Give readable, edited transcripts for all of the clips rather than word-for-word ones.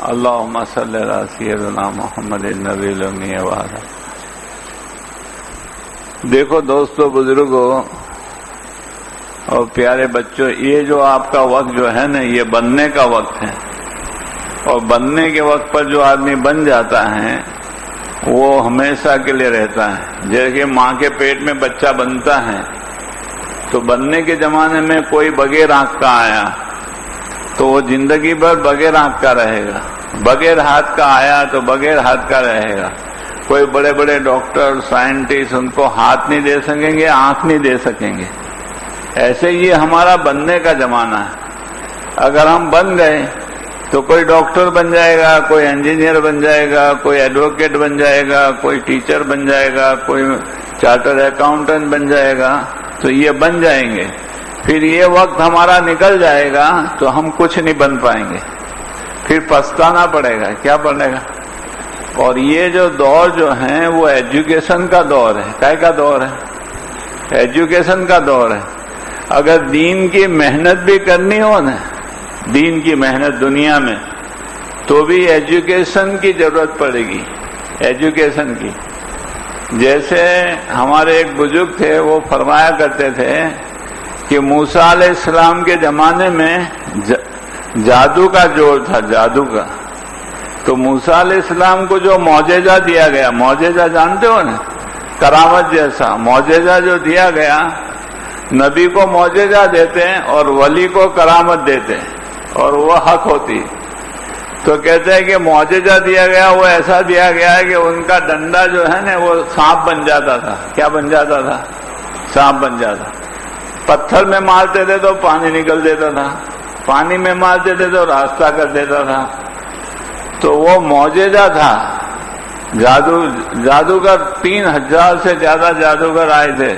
اللہم صلی علی سیدنا محمد النبی الأمی وعلی۔ دیکھو دوستو، بزرگوں اور پیارے بچوں، یہ جو آپ کا وقت جو ہے نا، یہ بننے کا وقت ہے، اور بننے کے وقت پر جو آدمی بن جاتا ہے وہ ہمیشہ کے لیے رہتا ہے۔ جیسے ماں کے پیٹ میں بچہ بنتا ہے تو بننے کے زمانے میں کوئی بغیر آنکھ کا آیا تو وہ زندگی بھر بغیر آنکھ کا رہے گا، بغیر ہاتھ کا آیا تو بغیر ہاتھ کا رہے گا۔ کوئی بڑے بڑے ڈاکٹر سائنٹسٹ ان کو ہاتھ نہیں دے سکیں گے، آنکھ نہیں دے سکیں گے۔ ایسے یہ ہمارا بننے کا زمانہ ہے۔ اگر ہم بن گئے تو کوئی ڈاکٹر بن جائے گا، کوئی انجینئر بن جائے گا، کوئی ایڈوکیٹ بن جائے گا، کوئی ٹیچر بن جائے گا، کوئی چارٹر اکاؤنٹنٹ بن جائے گا، تو یہ بن جائیں گے۔ پھر یہ وقت ہمارا نکل جائے گا تو ہم کچھ نہیں بن پائیں گے، پھر پچھتانا پڑے گا۔ کیا پڑے گا؟ اور یہ جو دور جو ہے وہ ایجوکیشن کا دور ہے۔ کیا کا دور ہے؟ ایجوکیشن کا دور ہے۔ اگر دین کی محنت بھی کرنی ہو نا، دین کی محنت دنیا میں، تو بھی ایجوکیشن کی ضرورت پڑے گی، ایجوکیشن کی۔ جیسے ہمارے ایک بزرگ تھے، وہ فرمایا کرتے تھے کہ موسیٰ علیہ السلام کے زمانے میں جادو کا زور تھا، جادو کا۔ تو موسیٰ علیہ السلام کو جو معجزہ دیا گیا، معجزہ جانتے ہو نا، کرامت جیسا معجزہ جو دیا گیا، نبی کو معجزہ دیتے ہیں اور ولی کو کرامت دیتے ہیں اور وہ حق ہوتی۔ تو کہتے ہیں کہ معجزہ دیا گیا وہ ایسا دیا گیا ہے کہ ان کا ڈنڈا جو ہے نا وہ سانپ بن جاتا تھا۔ کیا بن جاتا تھا؟ سانپ بن جاتا۔ پتھر میں مارتے تھے تو پانی نکل دیتا تھا، پانی میں مارتے تھے تو راستہ کر دیتا تھا۔ تو وہ معجزہ تھا، جادوگر 3000 سے زیادہ جادوگر آئے تھے،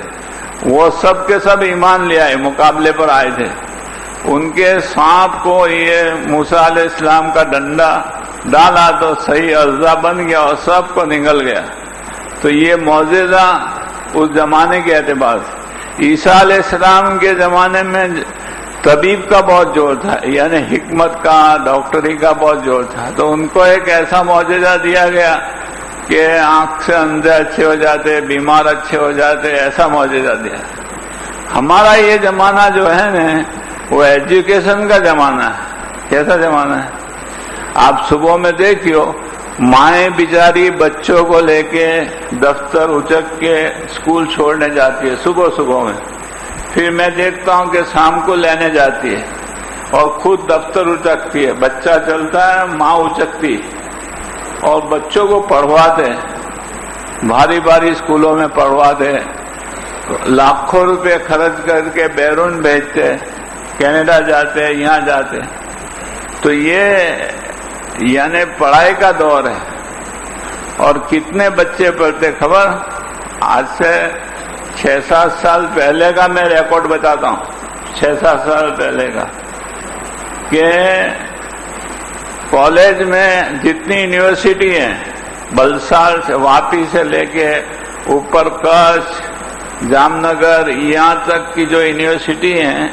وہ سب کے سب ایمان لے آئے، مقابلے پر آئے تھے۔ ان کے سانپ کو یہ موسیٰ علیہ السلام کا ڈنڈا ڈالا تو صحیح اجزا بن گیا اور سب کو نگل گیا۔ تو یہ معجزہ اس زمانے کے اعتبار سے۔ عیسیٰ علیہ السلام کے زمانے میں طبیب کا بہت زور تھا، یعنی حکمت کا، ڈاکٹری کا بہت زور تھا۔ تو ان کو ایک ایسا معجزہ دیا گیا کہ آنکھ سے اندھے اچھے ہو جاتے، بیمار اچھے ہو جاتے، ایسا معجزہ دیا۔ ہمارا یہ زمانہ جو ہے نا وہ ایجوکیشن کا زمانہ ہے۔ کیسا زمانہ ہے؟ آپ صبح میں دیکھیو، مائیں بیچاری بچوں کو لے کے دفتر اچک کے اسکول چھوڑنے جاتی ہے صبح میں، پھر میں دیکھتا ہوں کہ شام کو لینے جاتی ہے اور خود دفتر اچکتی ہے۔ بچہ چلتا ہے، ماں اچکتی اور بچوں کو پڑھواتے، بھاری بھاری اسکولوں میں پڑھواتے، لاکھوں روپے خرچ کر کے بیرون بھیجتے، کینیڈا جاتے، یہاں جاتے۔ تو یہ یعنی پڑھائی کا دور ہے۔ اور کتنے بچے پڑھتے خبر؟ آج سے 6-7 سال پہلے کا میں ریکارڈ بتاتا ہوں، 6-7 سال پہلے کا، کہ کالج میں جتنی یونیورسٹی ہیں، بلسار سے واپی سے لے کے اوپر کچھ، جام نگر، یہاں تک کی جو یونیورسٹی ہیں،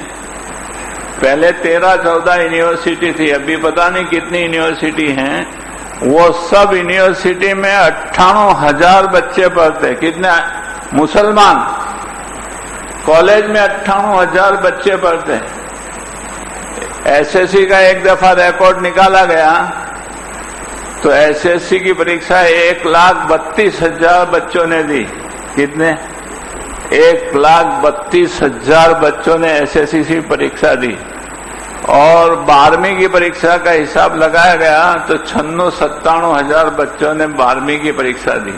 پہلے 13-14 یونیورسٹی تھی، ابھی پتہ نہیں کتنی یونیورسٹی ہیں۔ وہ سب یونیورسٹی میں 98,000 بچے پڑھتے۔ کتنے مسلمان؟ کالج میں 98,000 بچے پڑھتے۔ ایس ایس سی کا ایک دفعہ ریکارڈ نکالا گیا تو ایس ایس سی کی پریکشا 1,32,000 بچوں نے دی۔ کتنے؟ 1,32,000 بچوں نے ایس ایس سی پریکشا دی۔ اور 12ویں کی پریکشا کا حساب لگایا گیا تو 96-97,000 بچوں نے 12ویں کی پریکشا دی۔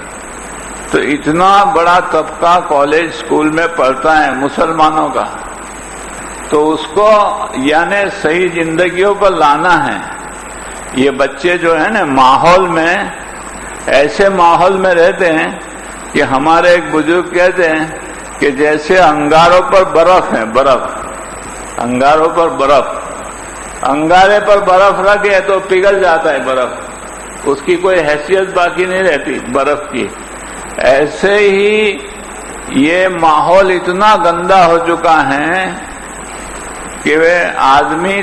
تو اتنا بڑا طبقہ کالج اسکول میں پڑھتا ہے مسلمانوں کا، تو اس کو یعنی صحیح زندگیوں پر لانا ہے۔ یہ بچے جو ہیں نا ماحول میں، ایسے ماحول میں رہتے ہیں کہ ہمارے ایک بزرگ کہتے ہیں کہ جیسے انگاروں پر برف ہے، برف، انگاروں پر برف، انگارے پر برف رکھے تو پگھل جاتا ہے برف، اس کی کوئی حیثیت باقی نہیں رہتی برف کی۔ ایسے ہی یہ ماحول اتنا گندا ہو چکا ہے کہ وہ آدمی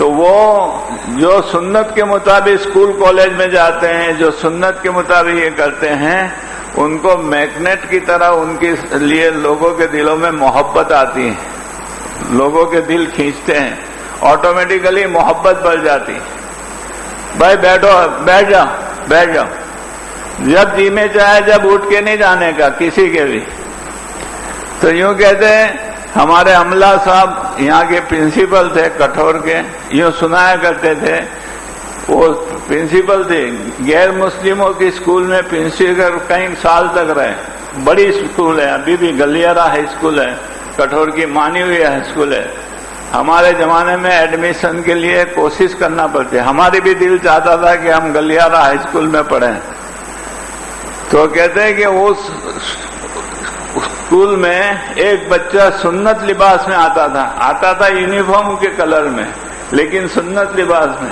تو وہ جو سنت کے مطابق اسکول کالج میں جاتے ہیں، جو سنت کے مطابق یہ کرتے ہیں، ان کو میگنیٹ کی طرح ان کے لیے لوگوں کے دلوں میں محبت آتی ہے، لوگوں کے دل کھینچتے ہیں، آٹومیٹیکلی محبت بڑھ جاتی ہے۔ بھائی بیٹھو، بیٹھ جاؤ، بیٹھ جاؤ، جب جی میں چاہے جب اٹھ کے نہیں جانے کا کسی کے بھی۔ تو یوں کہتے ہیں ہمارے عملہ صاحب یہاں کے پرنسپل تھے کٹھور کے، یوں سنایا کرتے تھے، وہ پرنسپل تھے، غیر مسلموں کی اسکول میں پرنسپل کئی سال تک رہے، بڑی اسکول ہے، ابھی بھی گلیارا ہائی اسکول ہے، کٹھور کی مانی ہوئی ہائی اسکول ہے۔ ہمارے زمانے میں ایڈمیشن کے لیے کوشش کرنا پڑتی، ہماری بھی دل چاہتا تھا کہ ہم گلیارا ہائی اسکول میں پڑھیں۔ تو کہتے ہیں کہ اس اسکول میں ایک بچہ سنت لباس میں آتا تھا یونیفارم کے کلر میں، لیکن سنت لباس میں۔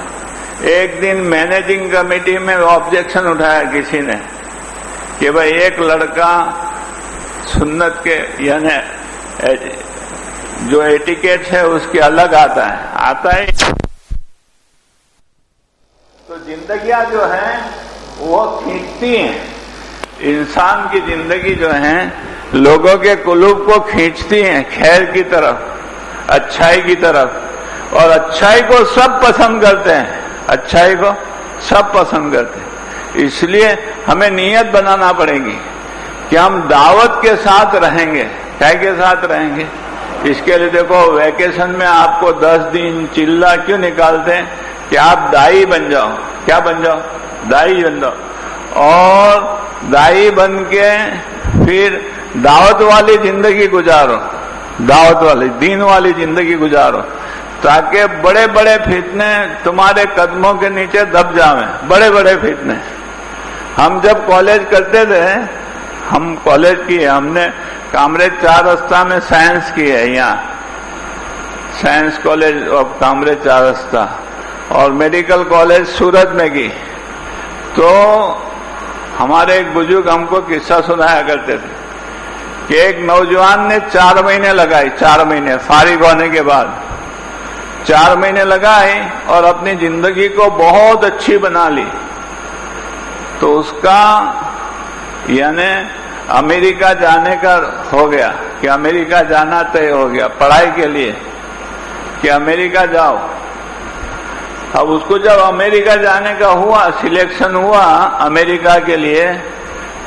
ایک دن مینیجنگ کمیٹی میں آبجیکشن اٹھایا کسی نے کہ بھائی ایک لڑکا سنت کے یعنی جو ایٹیکیٹ ہے اس کے الگ آتا ہے تو زندگیاں جو ہیں وہ کھینچتی ہیں، انسان کی زندگی جو ہے لوگوں کے قلوب کو کھینچتی ہیں خیر کی طرف، اچھائی کی طرف، اور اچھائی کو سب پسند کرتے ہیں، اچھائی کو سب پسند کرتے ہیں۔ اس لیے ہمیں نیت بنانا پڑے گی کہ ہم دعوت کے ساتھ رہیں گے۔ کیا کے ساتھ رہیں گے؟ اس کے لیے دیکھو ویکیشن میں آپ کو 10 دن چلہ کیوں نکالتے ہیں کہ آپ دائی بن جاؤ۔ کیا بن جاؤ؟ دائی بن جاؤ، اور دائی بن کے پھر دعوت والی زندگی گزارو، دعوت والی دین والی زندگی گزارو، تاکہ بڑے بڑے فتنے تمہارے قدموں کے نیچے دب جاویں، بڑے بڑے فتنے۔ ہم جب کالج کرتے تھے، ہم کالج کی ہم نے کامریج 4 رستہ میں سائنس کی ہے، یہاں سائنس کالج آف کامریج 4 رستہ، اور میڈیکل کالج سورت میں کی۔ تو ہمارے ایک بزرگ ہم کو قصہ سنایا کرتے تھے کہ ایک نوجوان نے 4 مہینے لگائی، 4 مہینے فارغ ہونے کے بعد 4 مہینے لگائی اور اپنی زندگی کو بہت اچھی بنا لی۔ تو اس کا یعنی امریکہ جانے کا ہو گیا کہ امریکہ جانا طے ہو گیا پڑھائی کے لیے کہ امریکہ جاؤ۔ اب اس کو جب امریکہ جانے کا ہوا، سلیکشن ہوا امریکہ کے لیے،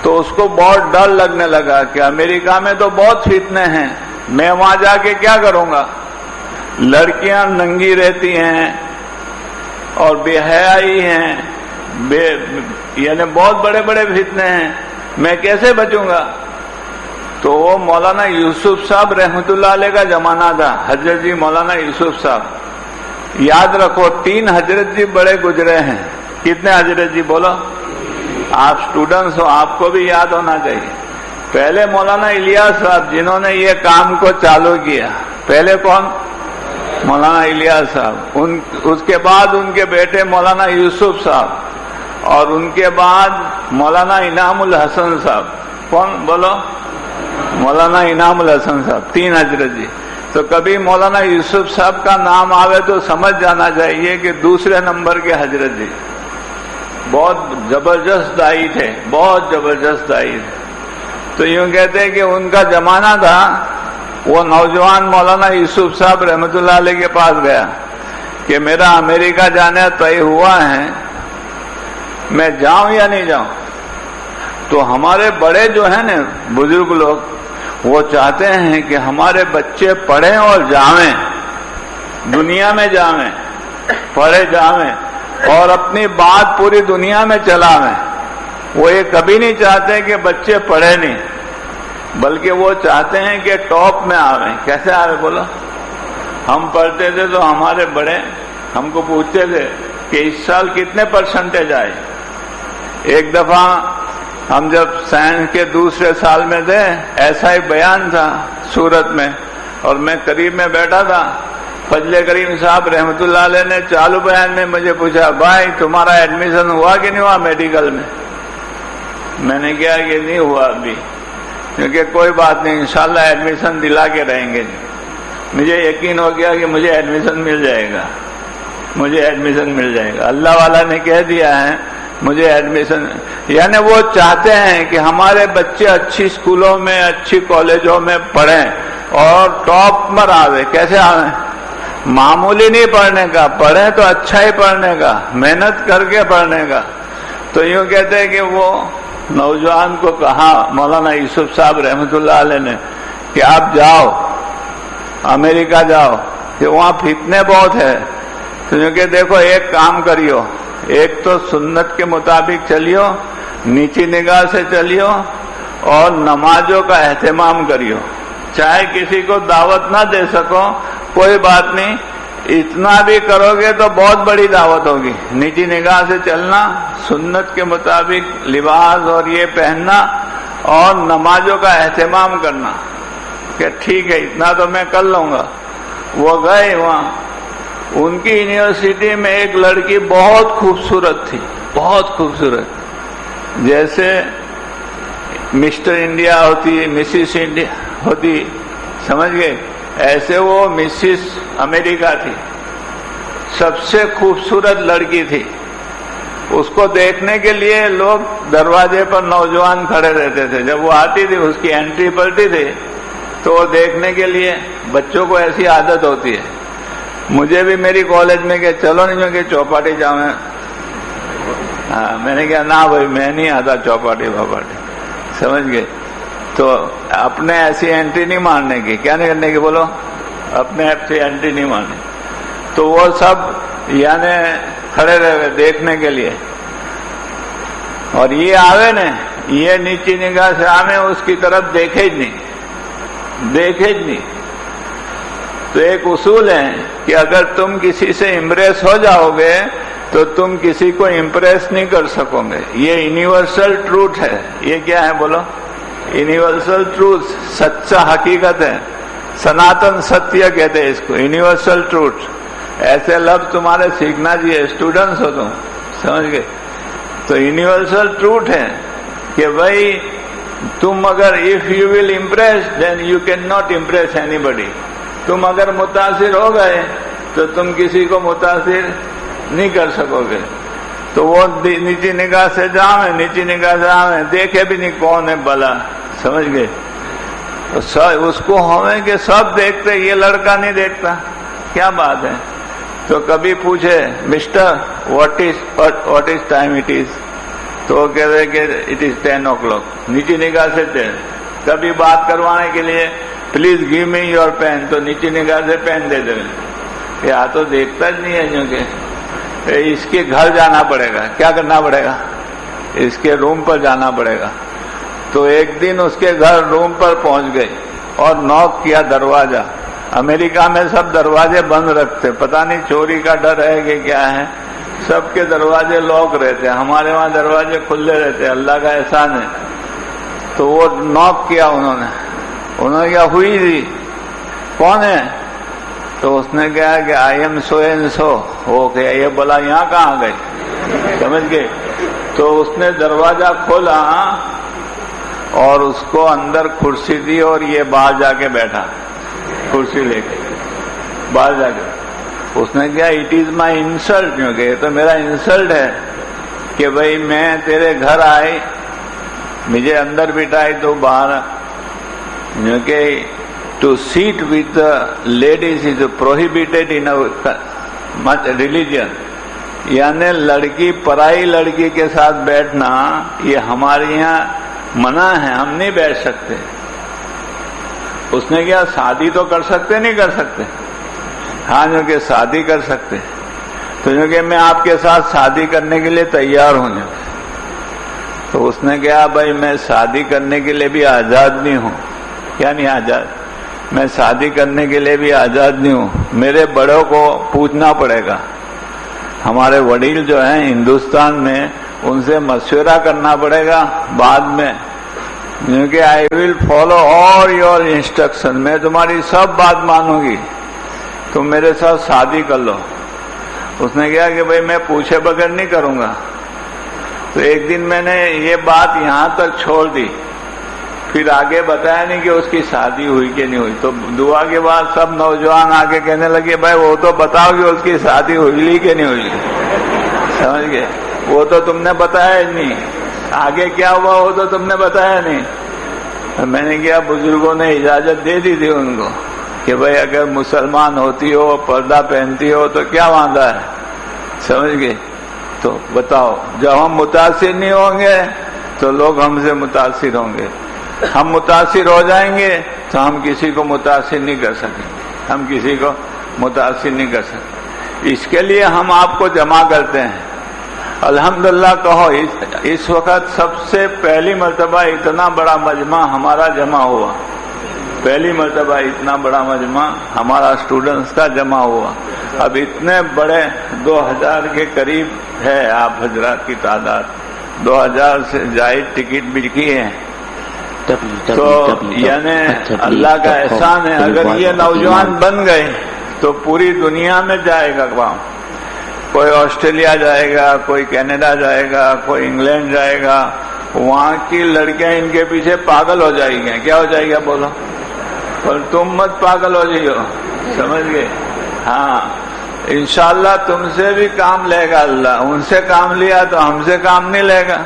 تو اس کو بہت ڈر لگنے لگا کہ امریکہ میں تو بہت فتنے ہیں، میں وہاں جا کے کیا کروں گا؟ لڑکیاں ننگی رہتی ہیں اور بے حیائی ہیں، یعنی بہت بڑے بڑے فتنے ہیں، میں کیسے بچوں گا؟ تو وہ مولانا یوسف صاحب رحمۃ اللہ علیہ کا زمانہ تھا، حضرت جی مولانا یوسف صاحب۔ یاد رکھو 3 حضرت جی بڑے گزرے ہیں۔ کتنے حضرت جی بولو؟ آپ سٹوڈنٹس ہو، آپ کو بھی یاد ہونا چاہیے۔ پہلے مولانا الیاس صاحب جنہوں نے یہ کام کو چالو کیا، پہلے کون؟ مولانا الیاس صاحب، اس کے بعد ان کے بیٹے مولانا یوسف صاحب، اور ان کے بعد مولانا انعام الحسن صاحب۔ کون بولو؟ مولانا انعام الحسن صاحب، 3 حضرت جی۔ تو کبھی مولانا یوسف صاحب کا نام آوے تو سمجھ جانا چاہیے کہ دوسرے نمبر کے حضرت جی بہت زبردست دائی تھے، بہت زبردست دائی تھے۔ تو یوں کہتے ہیں کہ ان کا زمانہ تھا، وہ نوجوان مولانا یوسف صاحب رحمۃ اللہ علیہ کے پاس گیا کہ میرا امریکہ جانا طے ہوا ہے، میں جاؤں یا نہیں جاؤں؟ تو ہمارے بڑے جو ہیں نا بزرگ لوگ، وہ چاہتے ہیں کہ ہمارے بچے پڑھیں اور جاویں، دنیا میں جاویں، پڑھے جاویں، اور اپنی بات پوری دنیا میں چلاویں۔ وہ یہ کبھی نہیں چاہتے کہ بچے پڑھے نہیں، بلکہ وہ چاہتے ہیں کہ ٹاپ میں آویں۔ کیسے آویں بولو؟ ہم پڑھتے تھے تو ہمارے بڑے ہم کو پوچھتے تھے کہ اس سال کتنے پرسنٹیج آئے۔ ایک دفعہ ہم جب سائنس کے دوسرے سال میں تھے، ایسا ہی بیان تھا سورت میں، اور میں قریب میں بیٹھا تھا۔ فضل کریم صاحب رحمۃ اللہ علیہ نے چالو بیان میں مجھے پوچھا، بھائی تمہارا ایڈمیشن ہوا کہ نہیں ہوا میڈیکل میں؟ میں نے کہا کہ نہیں ہوا ابھی، کیونکہ کوئی بات نہیں، انشاءاللہ ایڈمیشن دلا کے رہیں گے۔ مجھے یقین ہو گیا کہ مجھے ایڈمیشن مل جائے گا، مجھے ایڈمیشن مل جائے گا. اللہ والا نے کہہ دیا ہے مجھے ایڈمیشن. یعنی وہ چاہتے ہیں کہ ہمارے بچے اچھی اسکولوں میں اچھی کالجوں میں پڑھیں اور ٹاپ پر آوے. کیسے آوے؟ معمولی نہیں پڑھنے کا، پڑھیں تو اچھا ہی پڑھنے کا، محنت کر کے پڑھنے کا. تو یوں کہتے ہیں کہ وہ نوجوان کو کہا مولانا یوسف صاحب رحمۃ اللہ علیہ نے کہ آپ جاؤ امریکہ جاؤ کہ وہاں فتنے بہت ہے. تو یوں کہ دیکھو ایک کام کریو، ایک تو سنت کے مطابق چلیو، نیچی نگاہ سے چلیو اور نمازوں کا اہتمام کریو. چاہے کسی کو دعوت نہ دے سکو کوئی بات نہیں، اتنا بھی کرو گے تو بہت بڑی دعوت ہوگی. نیچی نگاہ سے چلنا، سنت کے مطابق لباس اور یہ پہننا اور نمازوں کا اہتمام کرنا کہ ٹھیک ہے اتنا تو میں کر لوں گا. وہ گئے وہاں، ان کی یونیورسٹی میں ایک لڑکی بہت خوبصورت تھی، بہت خوبصورت، جیسے مسٹر انڈیا ہوتی، مسز انڈیا ہوتی، سمجھ گئے؟ ایسے وہ مسز امریکہ تھی، سب سے خوبصورت لڑکی تھی. اس کو دیکھنے کے لیے لوگ دروازے پر نوجوان کھڑے رہتے تھے. جب وہ آتی تھی اس کی انٹری پڑتی تھی تو وہ دیکھنے کے لیے، بچوں کو ایسی عادت ہوتی ہے. مجھے بھی میری کالج میں کہ چلو نہیں کہ چوپاٹی جاؤں. میں نے کہا نہ بھائی میں نہیں آتا چوپاٹی بھاپاٹی، سمجھ گئے؟ تو اپنے ایسی انٹری نہیں مارنے کی. کیا نہیں کرنے کی بولو؟ اپنے ایسی انٹری نہیں مارنے. تو وہ سب یعنی کھڑے رہے دیکھنے کے لیے. اور یہ آوے نا، یہ نیچی نگاہ سے آوے، اس کی طرف دیکھے ہی نہیں. تو ایک اصول ہے کہ اگر تم کسی سے امپریس ہو جاؤ گے تو تم کسی کو امپریس نہیں کر سکو گے. یہ یونیورسل ٹروتھ ہے. یہ کیا ہے بولو؟ یونیورسل ٹروتھ، سچا حقیقت ہے. سناتن ستیہ کہتے ہیں اس کو، یونیورسل ٹروتھ. ایسے لفظ تمہارے سیکھنا چاہیے، اسٹوڈنٹس ہو تم، سمجھ گئے؟ تو یونیورسل ٹروتھ ہے کہ بھائی تم اگر if you will impress then you can not impress anybody. تم اگر متاثر ہو گئے تو تم کسی کو متاثر نہیں کر سکو گے. تو وہ نیچی نگاہ سے جاؤں، نیچی نگاہ سے آئیں، دیکھے بھی نہیں کون ہے بلا، سمجھ گئے؟ اس کو ہوئے کہ سب دیکھتے، یہ لڑکا نہیں دیکھتا. کیا بات ہے؟ تو کبھی پوچھے mister what is time it is, تو وہ کہہ رہے کہ اٹ از 10 o'clock. نیچی نگاہ سے 10. کبھی بات کروانے کے لیے please give me your pen, تو نیچی نگاہ سے پین دے دیں. یا تو دیکھتا نہیں ہے کیونکہ اس کے گھر جانا پڑے گا. کیا کرنا پڑے گا؟ اس کے روم پر جانا پڑے گا. تو ایک دن اس کے گھر روم پر پہنچ گئی اور نوک کیا دروازہ. امریکہ میں سب دروازے بند رکھتے، پتہ نہیں چوری کا ڈر ہے کہ کیا ہے، سب کے دروازے لاک رہتے. ہمارے وہاں دروازے کھلے رہتے، اللہ کا احسان ہے. تو وہ نوک کیا انہوں نے کیا ہوئی تھی، کون ہے؟ تو اس نے کہا کہ I am so and so. وہ کہ یہ بولا یہاں کہاں گئے، سمجھ گئے؟ تو اس نے دروازہ کھولا اور اس کو اندر کرسی دی اور یہ باہر جا کے بیٹھا، کرسی لے کے باہر جا کے. اس نے کہا اٹ از مائی انسلٹ، کیونکہ یہ تو میرا انسلٹ ہے کہ بھئی میں تیرے گھر آئی، مجھے اندر بٹھائی تو باہر. کیونکہ to sit with ladies is prohibited in religion. یعنی لڑکی پرائی لڑکی کے ساتھ بیٹھنا یہ ہمارے یہاں منع ہے، ہم نہیں بیٹھ سکتے. اس نے کیا شادی تو کر سکتے نہیں کر سکتے؟ ہاں جو کہ شادی کر سکتے. تو جو کہ میں آپ کے ساتھ شادی کرنے کے لیے تیار ہوں. تو اس نے کہا بھائی میں شادی کرنے کے لیے بھی آزاد نہیں ہوں. کیا نہیں آزاد؟ میں شادی کرنے کے لیے بھی آزاد نہیں ہوں. میرے بڑوں کو پوچھنا پڑے گا. ہمارے وڈیل جو ہیں ہندوستان میں، ان سے مشورہ کرنا پڑے گا بعد میں، کیونکہ I will follow all your instruction. میں تمہاری سب بات مانوں گی، تم میرے ساتھ شادی کر لو. اس نے کہا کہ بھائی میں پوچھے بغیر نہیں کروں گا. تو ایک دن میں نے یہ بات یہاں تک چھوڑ دی. پھر آگے بتایا نہیں کہ اس کی شادی ہوئی کہ نہیں ہوئی. تو دعا کے بعد سب نوجوان آگے کہنے لگے بھائی وہ تو بتاؤ کہ اس کی شادی ہوئی کہ نہیں ہوئی. سمجھ گئے؟ وہ تو تم نے بتایا ہی نہیں. آگے کیا ہوا وہ تو تم نے بتایا نہیں. میں نے کیا بزرگوں نے اجازت دے دی تھی ان کو کہ بھائی اگر مسلمان ہوتی ہو پردہ پہنتی ہو تو کیا وعدہ ہے. سمجھ گئے؟ تو بتاؤ جب ہم متاثر نہیں ہوں گے تو لوگ ہم سے متاثر ہوں گے. ہم متاثر ہو جائیں گے تو ہم کسی کو متاثر نہیں کر سکیں. ہم کسی کو متاثر نہیں کر سکتے. اس کے لیے ہم آپ کو جمع کرتے ہیں. الحمدللہ کہو اس وقت سب سے پہلی مرتبہ اتنا بڑا مجمع ہمارا جمع ہوا. پہلی مرتبہ اتنا بڑا مجمع ہمارا اسٹوڈنٹس کا جمع ہوا. اب اتنے بڑے 2000 کے قریب ہے آپ حضرات کی تعداد. 2000 سے زائد ٹکٹ بکی ہے. تو یعنی اللہ کا احسان ہے. اگر یہ نوجوان بن گئے تو پوری دنیا میں جائے گا کام. کوئی آسٹریلیا جائے گا, کوئی کینیڈا جائے گا, کوئی انگلینڈ جائے گا. وہاں کی لڑکیاں ان کے پیچھے پاگل ہو جائیں گی. کیا ہو جائے گا بولو؟ اور تم مت پاگل ہو جائیو. سمجھ گئے؟ ہاں انشاءاللہ تم سے بھی کام لے گا اللہ. ان سے کام لیا تو ہم سے کام نہیں لے گا.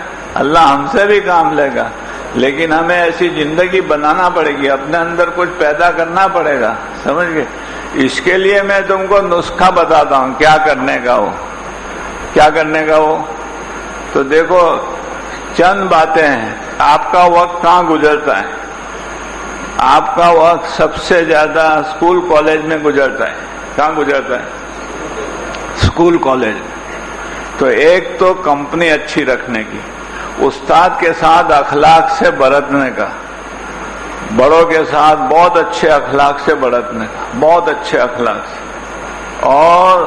اللہ ہم سے بھی کام لے گا, لیکن ہمیں ایسی زندگی بنانا پڑے گی. اپنے اندر کچھ پیدا کرنا پڑے گا. سمجھ گئے؟ اس کے لیے میں تم کو نسخہ بتاتا ہوں کیا کرنے کا ہو. کیا کرنے کا ہو تو دیکھو چند باتیں ہیں. آپ کا وقت کہاں گزرتا ہے؟ آپ کا وقت سب سے زیادہ اسکول کالج میں گزرتا ہے. کہاں گزرتا ہے؟ School college. تو ایک تو کمپنی اچھی رکھنے کی, استاد کے ساتھ اخلاق سے برتنے کا, بڑوں کے ساتھ بہت اچھے اخلاق سے برتنے کا, بہت اچھے اخلاق سے. اور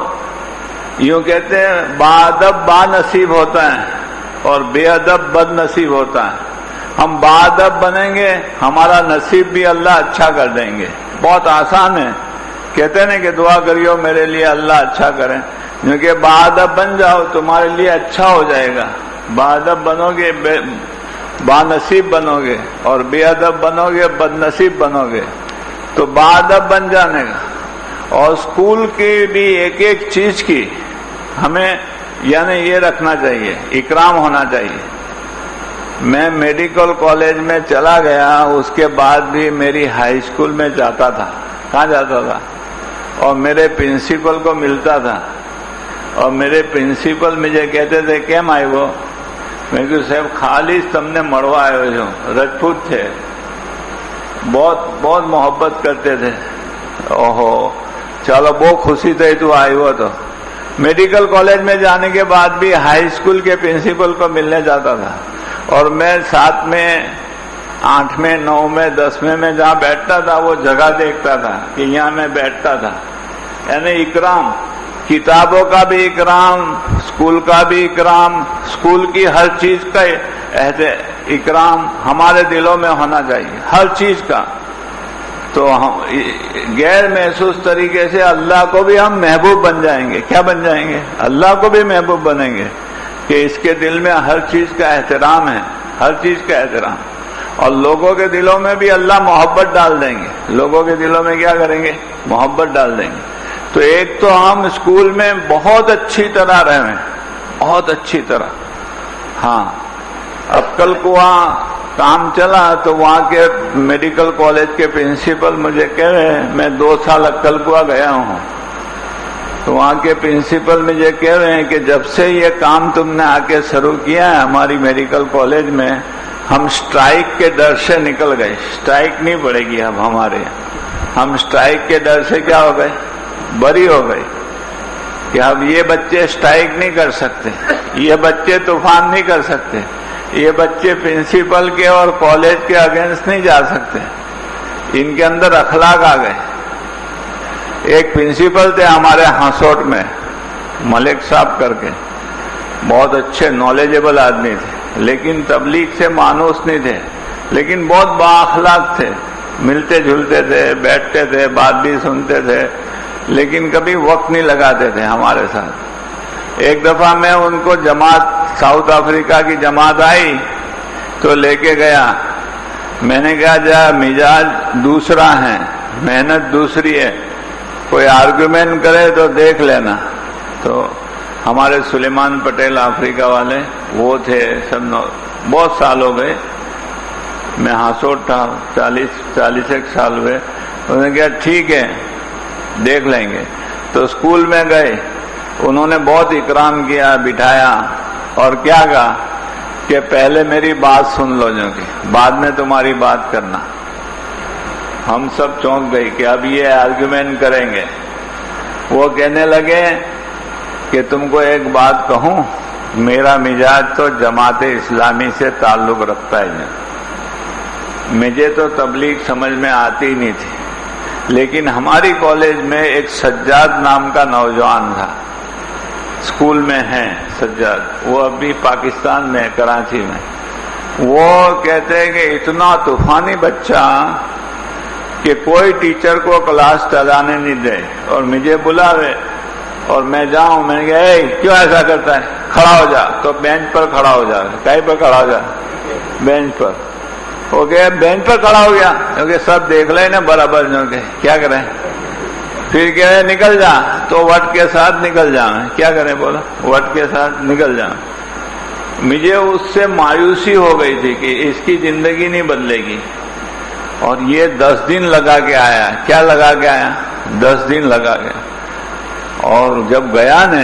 یوں کہتے ہیں باادب با نصیب ہوتا ہے اور بے ادب بد نصیب ہوتا ہے. ہم باادب بنیں گے ہمارا نصیب بھی اللہ اچھا کر دیں گے. بہت آسان ہے. کہتے ہیں کہ دعا کریو میرے لیے اللہ اچھا کریں. کیونکہ باادب بن جاؤ تمہارے لیے اچھا ہو جائے گا. باادب بنو گے با نصیب بنو گے, اور بے ادب بنو گے بد نصیب بنو گے. تو باادب بن جانے کا. اور اسکول کی بھی ایک ایک چیز کی ہمیں یعنی یہ رکھنا چاہیے, اکرام ہونا چاہیے. میں میڈیکل کالج میں چلا گیا, اس کے بعد بھی میری ہائی اسکول میں جاتا تھا. کہاں جاتا تھا؟ اور میرے پرنسپل کو ملتا تھا. اور میرے پرنسپل مجھے کہتے تھے کیم آئے وہ؟ میں کہ صاحب خالص تم نے مڑوا آئے ہو. رجپوت تھے, بہت بہت محبت کرتے تھے. اوہو چلو بہت خوشی تھی تو آئی ہو. تو میڈیکل کالج میں جانے کے بعد بھی ہائی اسکول کے پرنسپل کو ملنے جاتا تھا. اور میں 7 میں 8 میں 9 میں 10 میں جہاں بیٹھتا تھا وہ جگہ دیکھتا تھا کہ یہاں میں بیٹھتا تھا. یعنی اکرام, کتابوں کا بھی اکرام, اسکول کا بھی اکرام, اسکول کی ہر چیز کا اکرام ہمارے دلوں میں ہونا چاہیے, ہر چیز کا. تو ہم غیر محسوس طریقے سے اللہ کو بھی ہم محبوب بن جائیں گے. کیا بن جائیں گے؟ اللہ کو بھی محبوب بنیں گے کہ اس کے دل میں ہر چیز کا احترام ہے, ہر چیز کا احترام. اور لوگوں کے دلوں میں بھی اللہ محبت ڈال دیں گے. لوگوں کے دلوں میں کیا کریں گے؟ محبت ڈال دیں گے. تو ایک تو ہم اسکول میں بہت اچھی طرح رہیں, بہت اچھی طرح. ہاں اب کل کو وہاں کام چلا تو وہاں کے میڈیکل کالج کے پرنسپل مجھے کہہ رہے ہیں, میں 2 سال اکل کوا گیا ہوں, تو وہاں کے پرنسپل مجھے کہہ رہے ہیں کہ جب سے یہ کام تم نے آ کے شروع کیا ہے ہماری میڈیکل کالج میں, ہم اسٹرائک کے ڈر سے نکل گئے. اسٹرائک نہیں پڑے گی اب ہمارے یہاں. ہم اسٹرائک کے ڈر سے کیا ہو گئے؟ بری ہو گئی کہ اب یہ بچے اسٹرائک نہیں کر سکتے, یہ بچے طوفان نہیں کر سکتے, یہ بچے پرنسپل کے اور کالج کے اگینسٹ نہیں جا سکتے. ان کے اندر اخلاق آ گئے. ایک پرنسپل تھے ہمارے ہاسوٹ میں, ملک صاحب کر کے, بہت اچھے نالجبل آدمی تھے, لیکن تبلیغ سے مانوس نہیں تھے, لیکن بہت بااخلاق تھے. ملتے جلتے تھے, بیٹھتے تھے, بات بھی سنتے تھے, لیکن کبھی وقت نہیں لگاتے تھے ہمارے ساتھ. ایک دفعہ میں ان کو جماعت, ساؤتھ افریقہ کی جماعت آئی تو لے کے گیا. میں نے کہا جا مزاج دوسرا ہے، محنت دوسری ہے، کوئی آرگومنٹ کرے تو دیکھ لینا۔ تو ہمارے سلیمان پٹیل افریقہ والے وہ تھے، سب بہت سال ہو گئے، میں ہاسوٹ تھا، 40 سال ہوئے۔ انہوں نے کہا ٹھیک ہے دیکھ لیں گے۔ تو اسکول میں گئے، انہوں نے بہت اکرام کیا، بٹھایا اور کیا کہا کہ پہلے میری بات سن لو جو کہ بعد میں تمہاری بات کرنا۔ ہم سب چونک گئی کہ اب یہ آرگومنٹ کریں گے۔ وہ کہنے لگے کہ تم کو ایک بات کہوں، میرا مزاج تو جماعت اسلامی سے تعلق رکھتا ہے، مجھے تو تبلیغ سمجھ میں آتی ہی نہیں تھی، لیکن ہماری کالج میں ایک سجاد نام کا نوجوان تھا، اسکول میں ہے سجاد، وہ ابھی پاکستان میں کراچی میں۔ وہ کہتے ہیں کہ اتنا طوفانی بچہ کہ کوئی ٹیچر کو کلاس چلانے نہیں دے اور مجھے بلاوے اور میں جاؤں، میں نے کہا اے کیوں ایسا کرتا ہے، کھڑا ہو جا، تو بینچ پر کھڑا ہو جا۔ کہیں پر کھڑا ہو جا؟ بینچ پر۔ وہ کہ بینچ پر کھڑا ہو گیا کیونکہ سب دیکھ لے نا برابر جو کہ کیا کریں، پھر کہہ رہے نکل جا، تو وٹ کے ساتھ نکل جا، کیا کریں بولا وٹ کے ساتھ نکل جا۔ مجھے اس سے مایوسی ہو گئی تھی کہ اس کی زندگی نہیں بدلے گی، اور یہ 10 دن لگا کے آیا۔ کیا لگا کے آیا؟ 10 دن لگا کے۔ اور جب گیا نے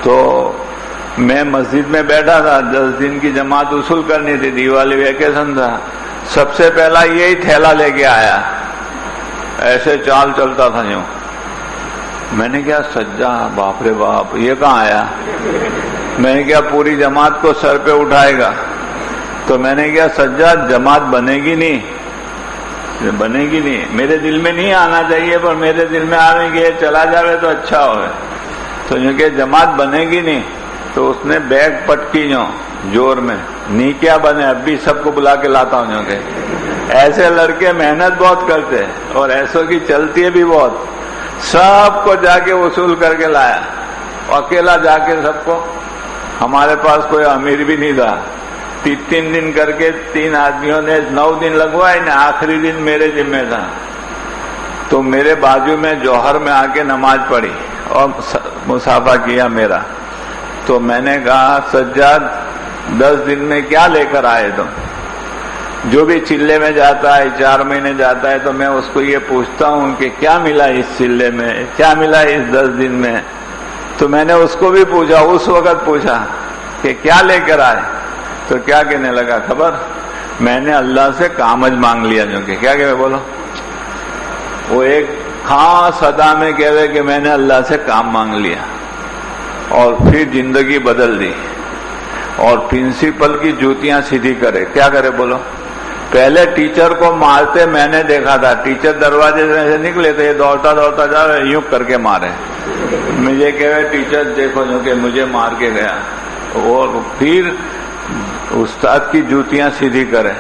تو میں مسجد میں بیٹھا تھا، 10 دن کی جماعت وصول کرنی تھی، دیوالی ویکیشن تھا، سب سے پہلا یہی تھیلا لے کے آیا، ایسے چال چلتا تھا یوں۔ میں نے کہا سجا باپ رے باپ یہ کہاں آیا؟ میں نے کہا پوری جماعت کو سر پہ اٹھائے گا۔ تو میں نے کہا سجا جماعت بنے گی نہیں، بنے گی نہیں، میرے دل میں نہیں آنا چاہیے، پر میرے دل میں آنے کی چلا جاوے تو اچھا ہوئے۔ تو کیونکہ جماعت بنے گی نہیں، تو اس نے بیگ پٹکی جو جور میں، نہیں کیا بنے، اب بھی سب کو بلا کے لاتا ہوں جو کہ ایسے لڑکے محنت بہت کرتے اور ایسوں کی چلتی ہے بھی بہت، سب کو جا کے وصول کر کے لایا، اکیلا جا کے سب کو۔ ہمارے پاس کوئی امیر بھی نہیں تھا، 3 دن کر کے 3 آدمیوں نے 9 دن لگوائے نا، آخری دن میرے ذمہ تھا۔ تو میرے بازو میں جوہر میں آ کے نماز پڑھی اور مصافحہ کیا میرا۔ تو میں نے کہا سجاد 10 دن میں کیا لے کر آئے تم؟ جو بھی چلے میں جاتا ہے 4 مہینے جاتا ہے تو میں اس کو یہ پوچھتا ہوں کہ کیا ملا اس چلے میں، کیا ملا اس 10 دن میں؟ تو میں نے اس کو بھی پوچھا، اس وقت پوچھا کہ کیا لے کر آئے؟ تو کیا کہنے لگا خبر؟ میں نے اللہ سے کامج مانگ لیا جو کہ کیا کہ بولو، وہ ایک خاص ادا میں کہہ رہے کہ میں نے اللہ سے کام مانگ لیا اور پھر زندگی بدل دی، اور پرنسپل کی جوتیاں سیدھی کرے۔ کیا کرے بولو؟ پہلے ٹیچر کو مارتے میں نے دیکھا تھا، ٹیچر دروازے سے نکلے تھے دوڑتا دوڑتا جا رہے یوں کر کے مارے، مجھے کہہ رہے ٹیچر دیکھو جو کہ مجھے مار کے گیا، اور پھر استاد کی جوتیاں سیدھی کرے۔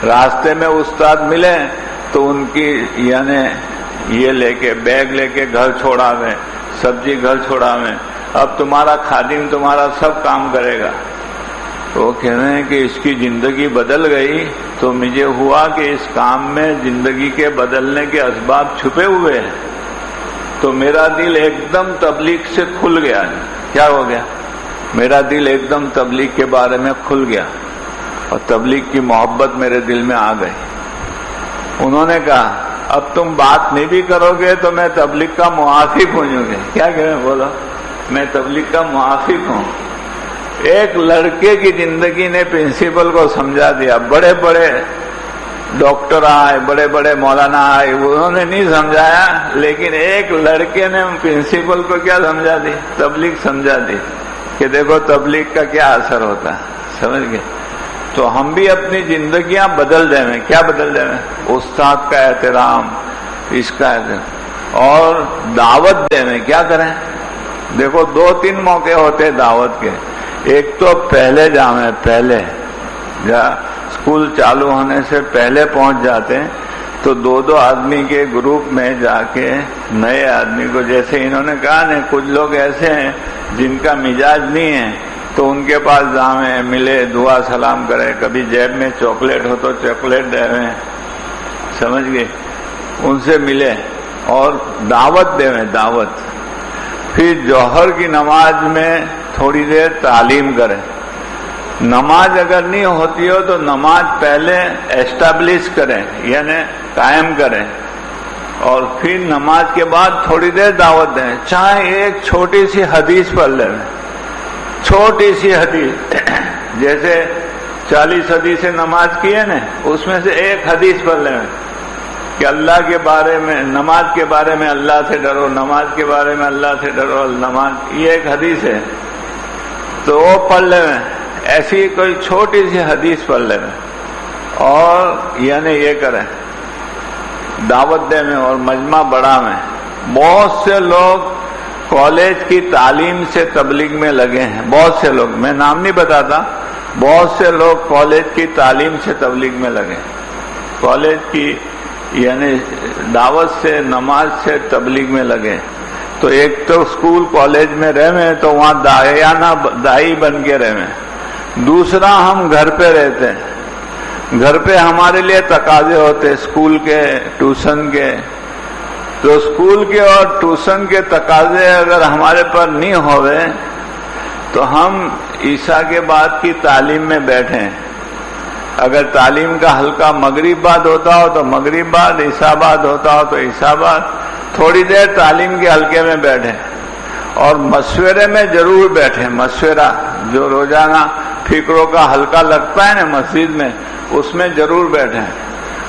راستے میں استاد ملے تو ان کی یعنی یہ لے کے بیگ لے کے گھر چھوڑا میں، سبزی گھر چھوڑا میں، اب تمہارا خادم تمہارا سب کام کرے گا۔ تو وہ کہہ رہے ہیں کہ اس کی زندگی بدل گئی، تو مجھے ہوا کہ اس کام میں زندگی کے بدلنے کے اسباب چھپے ہوئے ہیں۔ تو میرا دل ایک دم تبلیغ سے کھل گیا۔ کیا ہو گیا؟ میرا دل ایک دم تبلیغ کے بارے میں کھل گیا اور تبلیغ کی محبت میرے دل میں آ گئی۔ انہوں نے کہا اب تم بات نہیں بھی کرو گے تو میں تبلیغ کا موافق ہوں گے۔ کیا کہ بولو میں تبلیغ کا موافق ہوں۔ ایک لڑکے کی زندگی نے پرنسپل کو سمجھا دیا۔ بڑے بڑے ڈاکٹر آئے، بڑے بڑے مولانا آئے، انہوں نے نہیں سمجھایا، لیکن ایک لڑکے نے پرنسپل کو کیا سمجھا دی؟ تبلیغ سمجھا دی کہ دیکھو تبلیغ کا کیا اثر ہوتا ہے، سمجھ گئے؟ تو ہم بھی اپنی زندگیاں بدل دیں میں۔ کیا بدل دیں میں؟ استاد کا احترام، اس کا احترام، اور دعوت دیں میں۔ کیا کریں؟ دیکھو 2-3 موقع ہوتے دعوت کے۔ ایک تو پہلے جامع، پہلے اسکول چالو ہونے سے پہلے پہنچ جاتے ہیں تو 2-2 آدمی کے گروپ میں جا کے نئے آدمی کو، جیسے انہوں نے کہا نا کچھ لوگ ایسے ہیں جن کا مزاج نہیں ہے، تو ان کے پاس جاویں، ملے، دعا سلام کریں، کبھی جیب میں چاکلیٹ ہو تو چاکلیٹ دیں، سمجھ گئے، ان سے ملے اور دعوت دیں، دعوت. پھر جوہر کی نماز میں تھوڑی دیر تعلیم کریں. نماز اگر نہیں ہوتی ہو تو نماز پہلے ایسٹیبلش کریں، یعنی قائم کریں، اور پھر نماز کے بعد تھوڑی دیر دعوت دیں. چاہے ایک چھوٹی سی حدیث پڑھ لیں، چھوٹی سی حدیث، جیسے 40 حدیثیں نماز کی ہے نا، اس میں سے ایک حدیث پڑھ لیں کہ اللہ کے بارے میں، نماز کے بارے میں اللہ سے ڈرو، نماز کے بارے میں اللہ سے ڈرو، نماز، یہ ایک حدیث ہے تو وہ پڑھ لیں. ایسی کوئی چھوٹی سی حدیث پڑھ لیں اور یعنی یہ کریں، دعوت دیں میں. اور مجمع بڑا میں بہت سے لوگ کالج کی تعلیم سے تبلیغ میں لگے ہیں، بہت سے لوگ، میں نام نہیں بتاتا، بہت سے لوگ کالج کی تعلیم سے تبلیغ میں لگے، کالج کی یعنی دعوت سے، نماز سے تبلیغ میں لگے. تو ایک تو اسکول کالج میں رہے تو وہاں دائی بن کے رہے. دوسرا ہم گھر پہ رہتے ہیں، گھر پہ ہمارے لیے تقاضے ہوتے اسکول کے، ٹیوشن کے. تو اسکول کے اور ٹیوشن کے تقاضے اگر ہمارے پر نہیں ہوئے تو ہم عشاء کے بعد کی تعلیم میں بیٹھیں. اگر تعلیم کا حلقہ مغرب بعد ہوتا ہو تو مغرب بعد، عشاء بعد ہوتا ہو تو عشاء بعد تھوڑی دیر تعلیم کے حلقے میں بیٹھیں. اور مشورے میں ضرور بیٹھیں، مشورہ جو روزانہ فکروں کا حلقہ لگتا ہے نا مسجد میں، اس میں ضرور بیٹھیں.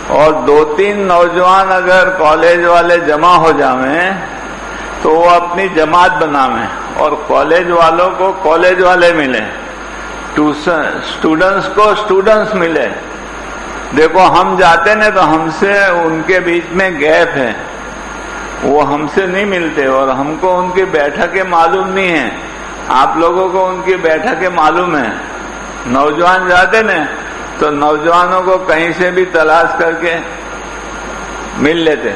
اور 2-3 نوجوان اگر کالج والے جمع ہو جائیں تو وہ اپنی جماعت بنائیں اور کالج والوں کو کالج والے ملیں، اسٹوڈنٹس کو اسٹوڈنٹس ملے. دیکھو ہم جاتے نا تو ہم سے ان کے بیچ میں گیپ ہے، وہ ہم سے نہیں ملتے اور ہم کو ان کی بیٹھکیں معلوم نہیں ہیں. آپ لوگوں کو ان کی بیٹھکیں معلوم ہیں. نوجوان جاتے نا تو نوجوانوں کو کہیں سے بھی تلاش کر کے مل لیتے.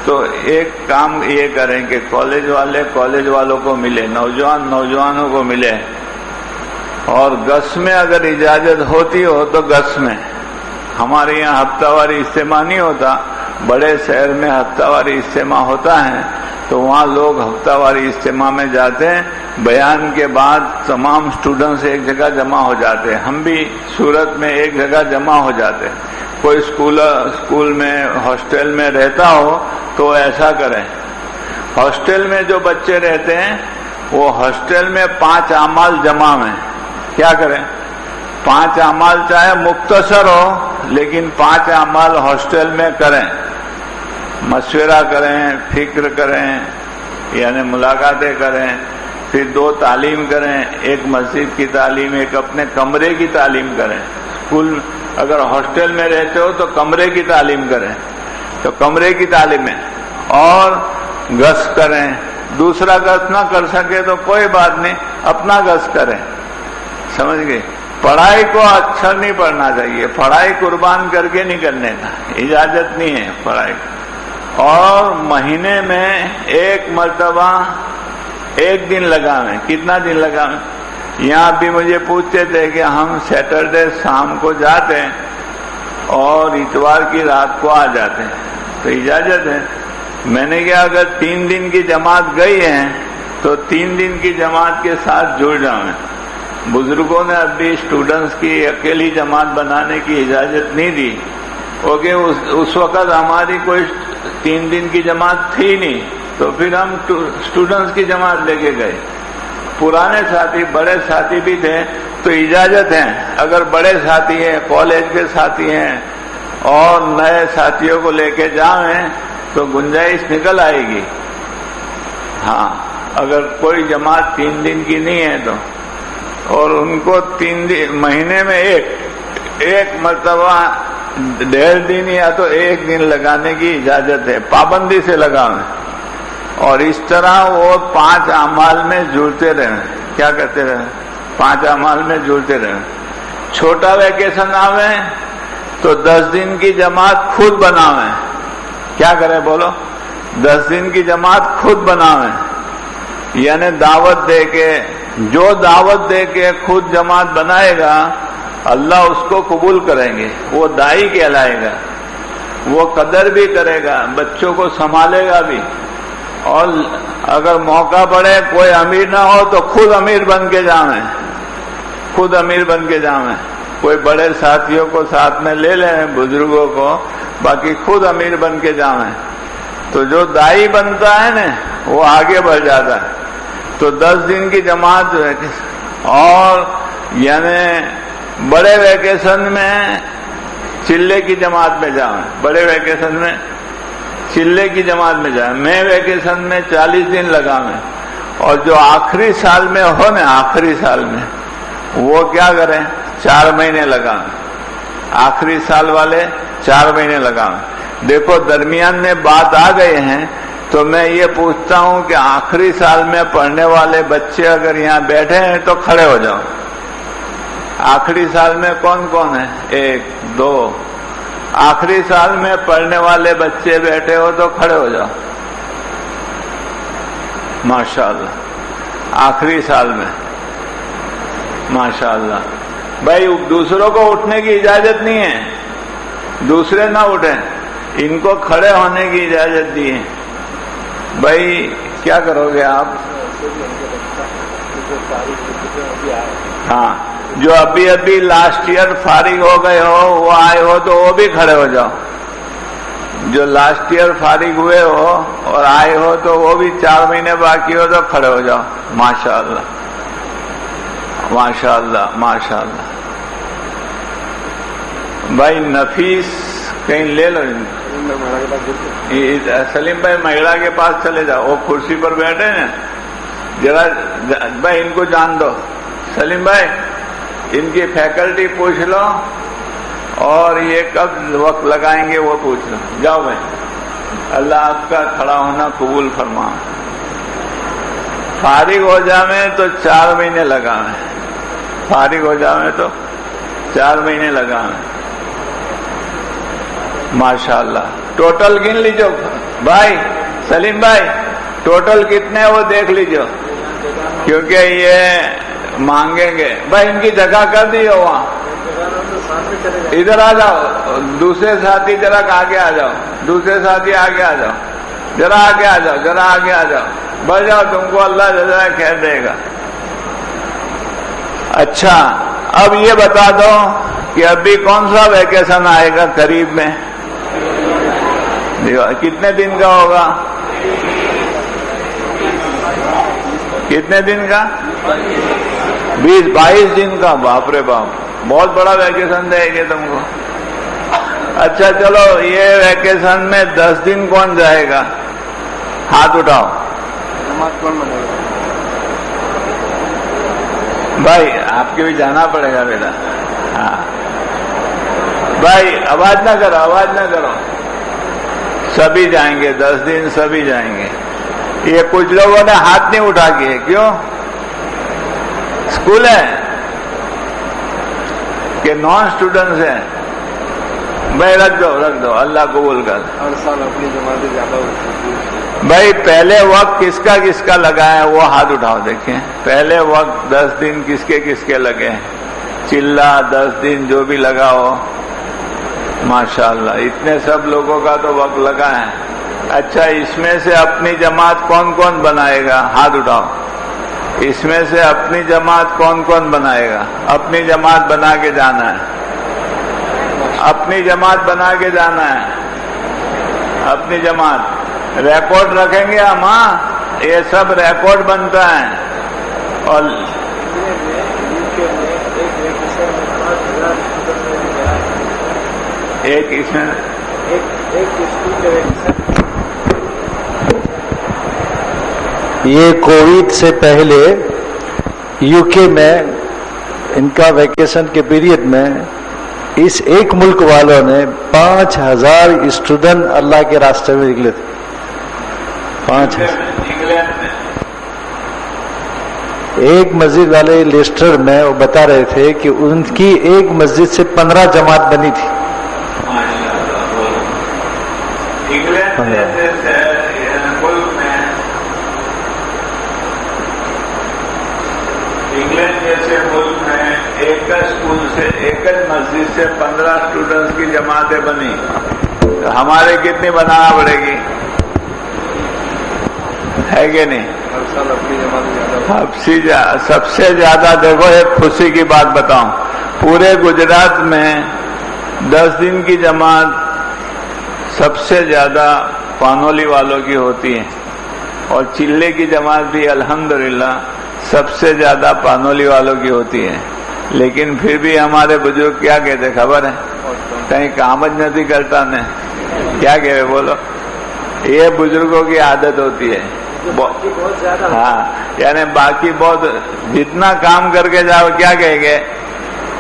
تو ایک کام یہ کریں کہ کالج والے کالج والوں کو ملے، نوجوان نوجوانوں کو ملے. اور گس میں اگر اجازت ہوتی ہو تو گس میں. ہمارے یہاں ہفتہ واری اجتماع نہیں ہوتا، بڑے شہر میں ہفتہ واری اجتماع ہوتا ہے تو وہاں لوگ ہفتہ واری اجتماع میں جاتے ہیں. بیان کے بعد تمام اسٹوڈنٹس ایک جگہ جمع ہو جاتے ہیں. ہم بھی صورت میں ایک جگہ جمع ہو جاتے ہیں. کوئی اسکول میں، ہاسٹل میں رہتا ہو تو ایسا کریں. ہاسٹل میں جو بچے رہتے ہیں وہ ہاسٹل میں 5 اعمال جمع میں کیا کریں، 5 اعمال چاہے مختصر ہو لیکن 5 اعمال ہاسٹل میں کریں. مشورہ کریں، فکر کریں، یعنی ملاقاتیں کریں. پھر 2 تعلیم کریں، ایک مسجد کی تعلیم، ایک اپنے کمرے کی تعلیم کریں. اسکول اگر ہاسٹل میں رہتے ہو تو کمرے کی تعلیم کریں، تو کمرے کی تعلیم ہے. اور گس کریں. دوسرا گس نہ کر سکے تو کوئی بات نہیں، اپنا گس کریں. سمجھ گئے؟ پڑھائی کو اچھا نہیں پڑھنا چاہیے، پڑھائی قربان کر کے نہیں کرنے کا، اجازت نہیں ہے پڑھائی. اور مہینے میں 1 مرتبہ 1 دن لگاویں. کتنا دن لگاویں؟ یہاں بھی مجھے پوچھتے تھے کہ ہم سیٹرڈے شام کو جاتے ہیں اور اتوار کی رات کو آ جاتے ہیں، تو اجازت ہے. میں نے کہا اگر 3 دن کی جماعت گئی ہے تو 3 دن کی جماعت کے ساتھ جڑ جاؤں. بزرگوں نے اب بھی اسٹوڈنٹس کی اکیلی جماعت بنانے کی اجازت نہیں دی، کیونکہ اس وقت ہماری کوئی 3 دن کی جماعت تھی نہیں، تو پھر ہم اسٹوڈنٹس کی جماعت لے کے گئے. پرانے ساتھی، بڑے ساتھی بھی تھے تو اجازت ہے. اگر بڑے ساتھی ہیں، کالج کے ساتھی ہیں اور نئے ساتھیوں کو لے کے جائیں تو گنجائش نکل آئے گی. ہاں اگر کوئی جماعت 3 دن کی نہیں ہے تو، اور ان کو 3 دن مہینے میں ایک مرتبہ 1.5 دن یا تو 1 دن لگانے کی اجازت ہے، پابندی سے لگاویں. اور اس طرح وہ 5 اعمال میں جڑتے رہیں. کیا کرتے رہیں؟ 5 اعمال میں جڑتے رہیں. چھوٹا ویکیشن آویں تو 10 دن کی جماعت خود بناویں. کیا کریں بولو؟ 10 دن کی جماعت خود بناویں، یعنی دعوت دے کے جو دعوت دے کے خود جماعت بنائے گا اللہ اس کو قبول کریں گے، وہ دائی کہلائے گا، وہ قدر بھی کرے گا، بچوں کو سنبھالے گا بھی، اور اگر موقع پڑے کوئی امیر نہ ہو تو خود امیر بن کے جائیں، خود امیر بن کے جائیں، کوئی بڑے ساتھیوں کو ساتھ میں لے لیں، بزرگوں کو، باقی خود امیر بن کے جائیں۔ تو جو دائی بنتا ہے نا وہ آگے بڑھ جاتا ہے۔ تو 10 دن کی جماعت جو ہے، اور یعنی بڑے ویکیشن میں چلے کی جماعت میں جائیں، بڑے ویکیشن میں چلے کی جماعت میں جائیں، میں ویکیشن میں 40 دن لگاویں، اور جو آخری سال میں ہو نا، آخری سال میں وہ کیا کریں، 4 مہینے لگاویں، آخری سال والے 4 مہینے لگاویں۔ دیکھو درمیان میں بات آ گئے ہیں تو میں یہ پوچھتا ہوں کہ آخری سال میں پڑھنے والے بچے اگر یہاں بیٹھے ہیں تو کھڑے ہو جاؤ۔ آخری سال میں کون کون ہے؟ 1 2، آخری سال میں پڑھنے والے بچے بیٹھے ہو تو کھڑے ہو جاؤ۔ ماشاءاللہ، آخری سال میں ماشاءاللہ۔ بھائی دوسروں کو اٹھنے کی اجازت نہیں ہے، دوسرے نہ اٹھیں، ان کو کھڑے ہونے کی اجازت دی ہے۔ بھائی کیا کرو گے آپ؟ ہاں، جو ابھی لاسٹ ایئر فارغ ہو گئے ہو، وہ آئے ہو تو وہ بھی کھڑے ہو جاؤ۔ جو لاسٹ ایئر فارغ ہوئے ہو اور آئے ہو تو وہ بھی 4 مہینے باقی ہو تو کھڑے ہو جاؤ۔ ماشاءاللہ ماشاءاللہ ماشاءاللہ۔ بھائی نفیس کہیں لے لو، سلیم بھائی مہیلا کے پاس چلے جاؤ، وہ کرسی پر بیٹھے ہیں، ذرا بھائی ان کو جان دو، سلیم بھائی ان کی فیکلٹی پوچھ لو اور یہ کب وقت لگائیں گے وہ پوچھ لو۔ جاؤ بھائی، اللہ آپ کا کھڑا ہونا قبول فرما۔ فارغ ہو جاویں تو 4 مہینے لگاویں، فارغ ہو جاویں تو 4 مہینے لگاویں۔ ماشاءاللہ۔ ٹوٹل گن لیجو بھائی، سلیم بھائی ٹوٹل کتنے وہ دیکھ لیجو، کیونکہ یہ مانگیں گے۔ بھائی ان کی جگہ کر دی ہو وہاں، ادھر آ جاؤ، دوسرے ساتھی ذرا آگے آ جاؤ، دوسرے ساتھی آگے آ جاؤ، ذرا آگے آ جاؤ، ذرا آگے آ جاؤ، بڑھ جاؤ، تم کو اللہ جزائے خیر دے گا۔ اچھا اب یہ بتا دو کہ ابھی کون سا ویکیشن آئے گا قریب میں؟ کتنے دن کا ہوگا؟ کتنے دن کا؟ 20-22 دن کا۔ باپ رے باپ، بہت بڑا ویکیشن دے گے تم کو۔ اچھا چلو، یہ ویکیشن میں 10 دن کون جائے گا؟ ہاتھ اٹھاؤ۔ بھائی آپ کے بھی جانا پڑے گا بیٹا۔ ہاں بھائی آواز نہ کرو، آواز نہ کرو، سبھی جائیں گے 10 دن، سبھی جائیں گے۔ یہ کچھ لوگوں نے ہاتھ نہیں اٹھا کے، کیوں؟ اسکول ہے کہ نان اسٹوڈنٹس ہیں؟ بھائی رکھ دو، اللہ قبول کر۔ ہر سال اپنی جماعتیں زیادہ ہوتی ہیں۔ بھائی پہلے وقت کس کا لگا ہے وہ ہاتھ اٹھاؤ دیکھیں۔ پہلے وقت 10 دن کس کے لگے ہیں؟ چلا 10 دن جو بھی لگا ہو، ماشاءاللہ اتنے سب لوگوں کا تو وقت لگا ہے۔ اچھا اس میں سے اپنی جماعت کون کون بنائے گا؟ ہاتھ اٹھاؤ۔ اس میں سے اپنی جماعت کون کون بنائے گا؟ اپنی جماعت بنا کے جانا ہے، اپنی جماعت بنا کے جانا ہے، اپنی جماعت۔ ریکارڈ رکھیں گے ہم، ہاں یہ سب ریکارڈ بنتا ہے۔ اور ایک اس میں یہ کووڈ سے پہلے یو کے میں ان کا ویکیشن کے پیریڈ میں اس ایک ملک والوں نے 5000 اسٹوڈنٹ اللہ کے راستے میں نکلے تھے۔ 5000 ایک مسجد والے لیسٹر میں وہ بتا رہے تھے کہ ان کی ایک مسجد سے 15 جماعت بنی تھی۔ انگلینڈ جیسے ملک میں ایک اسکول سے ایک مسجد سے 15 اسٹوڈنٹس کی جماعتیں بنی، تو ہمارے کتنی بنانا پڑے گی؟ ہے کہ نہیں؟ سب سے زیادہ دیکھو، ایک خوشی کی بات بتاؤں، پورے گجرات میں 10 دن کی جماعت سب سے زیادہ پانولی والوں کی ہوتی ہے، اور چلے کی جماعت بھی الحمدللہ سب سے زیادہ پانولی والوں کی ہوتی ہے. لیکن پھر بھی ہمارے بزرگ کیا کہتے خبر ہے؟ کہیں کامج نہیں کرتا نے، کیا کہے بولو؟ یہ بزرگوں کی عادت ہوتی ہے. ہاں، یعنی باقی بہت جتنا کام کر کے جاؤ کیا کہیں گے؟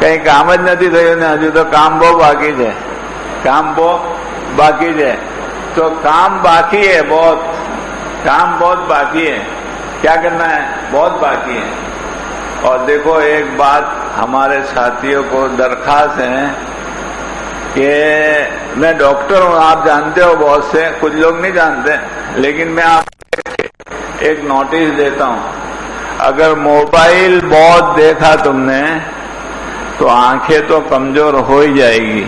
کہیں کامج نہیں تھی ہجو تو کام بہت باقی ہے، کام بہت باقی ہے. تو کام باقی ہے، بہت کام بہت باقی ہے. کیا کرنا ہے؟ بہت باقی ہے. اور دیکھو ایک بات ہمارے ساتھیوں کو درخواست ہے کہ میں ڈاکٹر ہوں، آپ جانتے ہو بہت سے، کچھ لوگ نہیں جانتے، لیکن میں آپ ایک نوٹس دیتا ہوں. اگر موبائل بہت دیکھا تم نے تو آنکھیں تو کمزور ہو ہی جائے گی،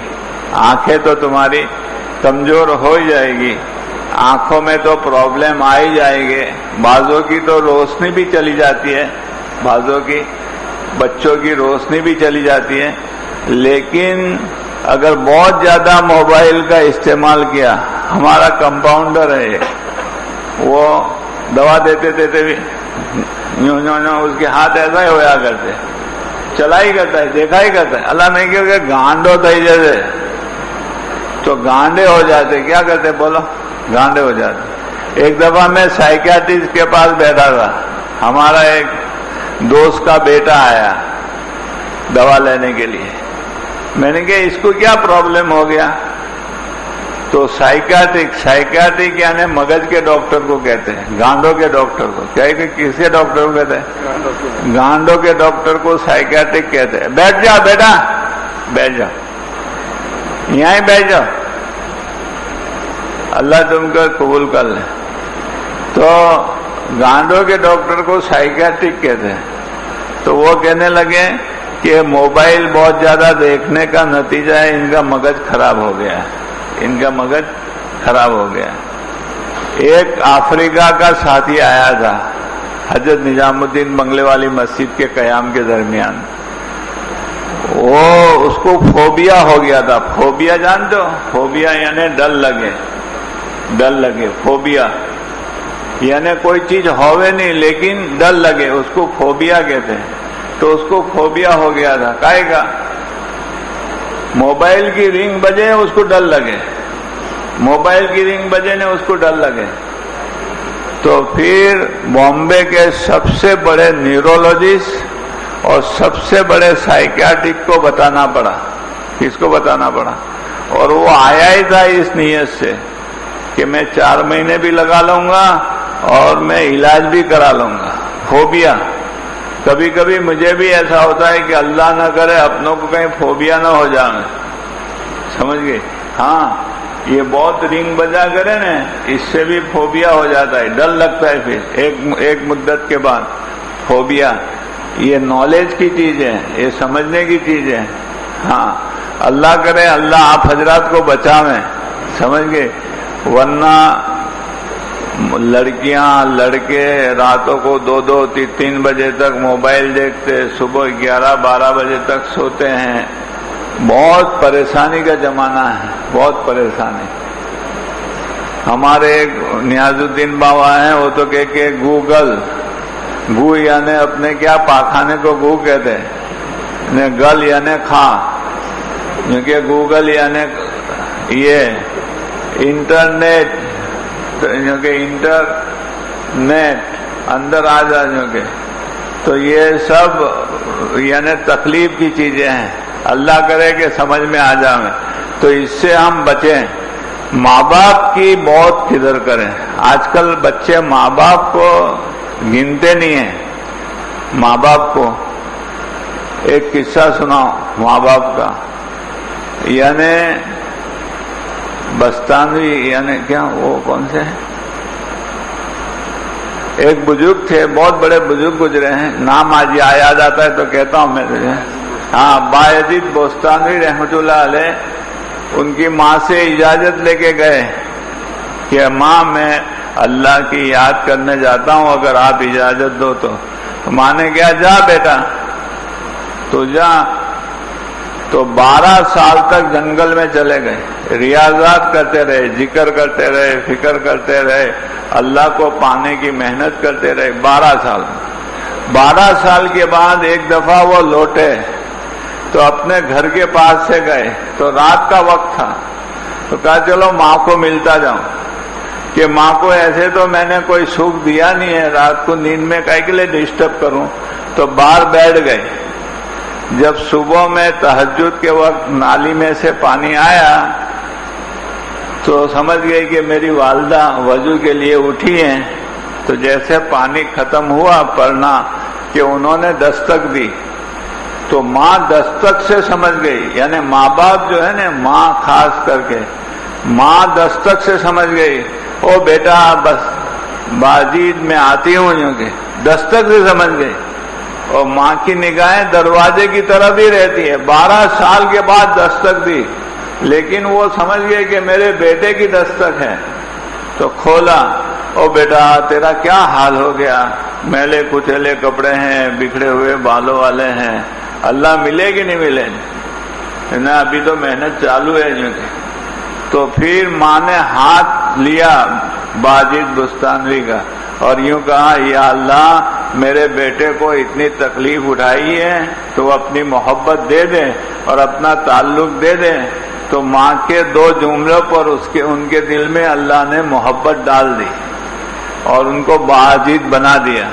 آنکھیں تو تمہاری کمزور ہو ہی جائے گی، آنکھوں میں تو پرابلم آ ہی جائے گی. بعضوں کی تو روشنی بھی چلی جاتی ہے، بعضوں کی بچوں کی روشنی بھی چلی جاتی ہے. لیکن اگر بہت زیادہ موبائل کا استعمال کیا، ہمارا کمپاؤنڈر ہے وہ دوا دیتے دیتے بھی یوں اس کے ہاتھ ایسا ہی ہویا کرتے، چلا ہی کرتا ہے، دیکھا ہی کرتا ہے. اللہ نہیں کہ گانڈ ہوتا ہی جیسے، تو گانڈے ہو جاتے. کیا کرتے بولو؟ گانڈے ہو جاتے. ایک دفعہ میں سائیکیاٹرسٹ کے پاس بیٹھا تھا، ہمارا ایک دوست کا بیٹا آیا دوا لینے کے لیے. میں نے کہا اس کو کیا پرابلم ہو گیا؟ تو سائیکیاٹرک یعنی مغز کے ڈاکٹر کو کہتے ہیں، گانڈوں کے ڈاکٹر کو. کیا کہ کس کے ڈاکٹر کو کہتے ہیں؟ گانڈوں کے ڈاکٹر کو سائیکیاٹرک کہتے ہیں. بیٹھ جاؤ بیٹا، بیٹھ جاؤ، یہاں ہی بیٹھ جاؤ، اللہ تم کو قبول کر لے. تو گانڈوں کے ڈاکٹر کو سائیکیاٹرک کہتے ہیں. تو وہ کہنے لگے کہ موبائل بہت زیادہ دیکھنے کا نتیجہ ہے ان کا مغز خراب ہو گیا ہے، ان کا مغز خراب ہو گیا. ایک افریقہ کا ساتھی آیا تھا حضرت نظام الدین بنگلے والی مسجد کے قیام کے درمیان. وہ اس کو فوبیا ہو گیا تھا. فوبیا جانتے ہو؟ فوبیا یعنی ڈر لگے، ڈر لگے. فوبیا یعنی کوئی چیز ہوئے نہیں لیکن ڈر لگے، اس کو فوبیا کہتے ہیں. تو اس کو فوبیا ہو گیا تھا. کائے کا؟ موبائل کی رنگ بجے اس کو ڈر لگے، موبائل کی رنگ بجے نے اس کو ڈر لگے. تو پھر بامبے کے سب سے بڑے نیورولوجسٹ اور سب سے بڑے سائیکیاٹرک کو بتانا پڑا. کس کو بتانا پڑا؟ اور وہ آیا ہی تھا اس نیت سے کہ میں 4 مہینے بھی لگا لوں گا اور میں علاج بھی کرا لوں گا. فوبیا کبھی کبھی مجھے بھی ایسا ہوتا ہے کہ اللہ نہ کرے اپنوں کو کہیں فوبیا نہ ہو جائے، سمجھ گئے؟ ہاں، یہ بہت رنگ بجا کرے نا، اس سے بھی فوبیا ہو جاتا ہے، ڈر لگتا ہے. پھر ایک مدت کے بعد فوبیا، یہ نالج کی چیز ہے، یہ سمجھنے کی چیز ہے. ہاں، اللہ کرے اللہ آپ حضرات کو بچاویں، سمجھ گئے؟ ورنہ لڑکیاں لڑکے راتوں کو 2-3 بجے تک موبائل دیکھتے، صبح 11-12 بجے تک سوتے ہیں. بہت پریشانی کا زمانہ ہے، بہت پریشانی. ہمارے ایک نیاز الدین بابا ہیں، وہ تو کہ گوگل، گو یعنی اپنے کیا پاخانے کو گو کہتے ہیں، گل یعنی کھا، کیونکہ گوگل یعنی یہ انٹرنیٹ، کیونکہ انٹرنیٹ اندر آ جا، کیونکہ تو یہ سب یعنی تکلیف کی چیزیں ہیں. اللہ کرے کہ سمجھ میں آ جائیں تو اس سے ہم بچیں. ماں باپ کی بہت قدر کریں. آج کل بچے ماں باپ کو گنتے نہیں ہیں. ماں باپ کو ایک قصہ سناؤ ماں باپ کا، یعنی بستانوی یعنی کیا وہ کون سے ہیں ایک بزرگ تھے، بہت بڑے بزرگ گزرے ہیں، نام آج یاد آتا ہے تو کہتا ہوں میں تجھے، ہاں، باعزید بوستانوی رحمۃ اللہ علیہ، ان کی ماں سے اجازت لے کے گئے کہ ماں میں اللہ کی یاد کرنے جاتا ہوں، اگر آپ اجازت دو تو ماں نے کہا جا بیٹا، تو جا۔ تو 12 سال تک جنگل میں چلے گئے، ریاضات کرتے رہے، ذکر کرتے رہے، فکر کرتے رہے، اللہ کو پانے کی محنت کرتے رہے 12 سال۔ 12 سال کے بعد ایک دفعہ وہ لوٹے تو اپنے گھر کے پاس سے گئے، تو رات کا وقت تھا، تو کہا چلو ماں کو ملتا جاؤں، کہ ماں کو ایسے تو میں نے کوئی سکھ دیا نہیں ہے، رات کو نیند میں کاہے کے لیے ڈسٹرب کروں، تو باہر بیٹھ گئے۔ جب صبح میں تہجد کے وقت نالی میں سے پانی آیا تو سمجھ گئی کہ میری والدہ وضو کے لیے اٹھی ہیں، تو جیسے پانی ختم ہوا پڑنا کہ انہوں نے دستک دی، تو ماں دستک سے سمجھ گئی، یعنی ماں باپ جو ہے نا، ماں خاص کر کے ماں دستک سے سمجھ گئی، او بیٹا بس باجید میں آتی ہوں، کہ دستک سے سمجھ گئی، اور ماں کی نگاہیں دروازے کی طرف ہی رہتی ہے۔ 12 سال کے بعد دستک دی، لیکن وہ سمجھ گئے کہ میرے بیٹے کی دستک ہے، تو کھولا، او بیٹا تیرا کیا حال ہو گیا، میلے کچیلے کپڑے ہیں، بکھڑے ہوئے بالوں والے ہیں، اللہ ملے کہ نہیں ملے نا، ابھی تو محنت چالو ہے جو کہ۔ تو پھر ماں نے ہاتھ لیا باجد بستانوی کا اور یوں کہا، یا اللہ میرے بیٹے کو اتنی تکلیف اٹھائی ہے تو اپنی محبت دے دے اور اپنا تعلق دے دے۔ تو ماں کے 2 جملوں پر ان کے دل میں اللہ نے محبت ڈال دی اور ان کو باجد بنا دیا،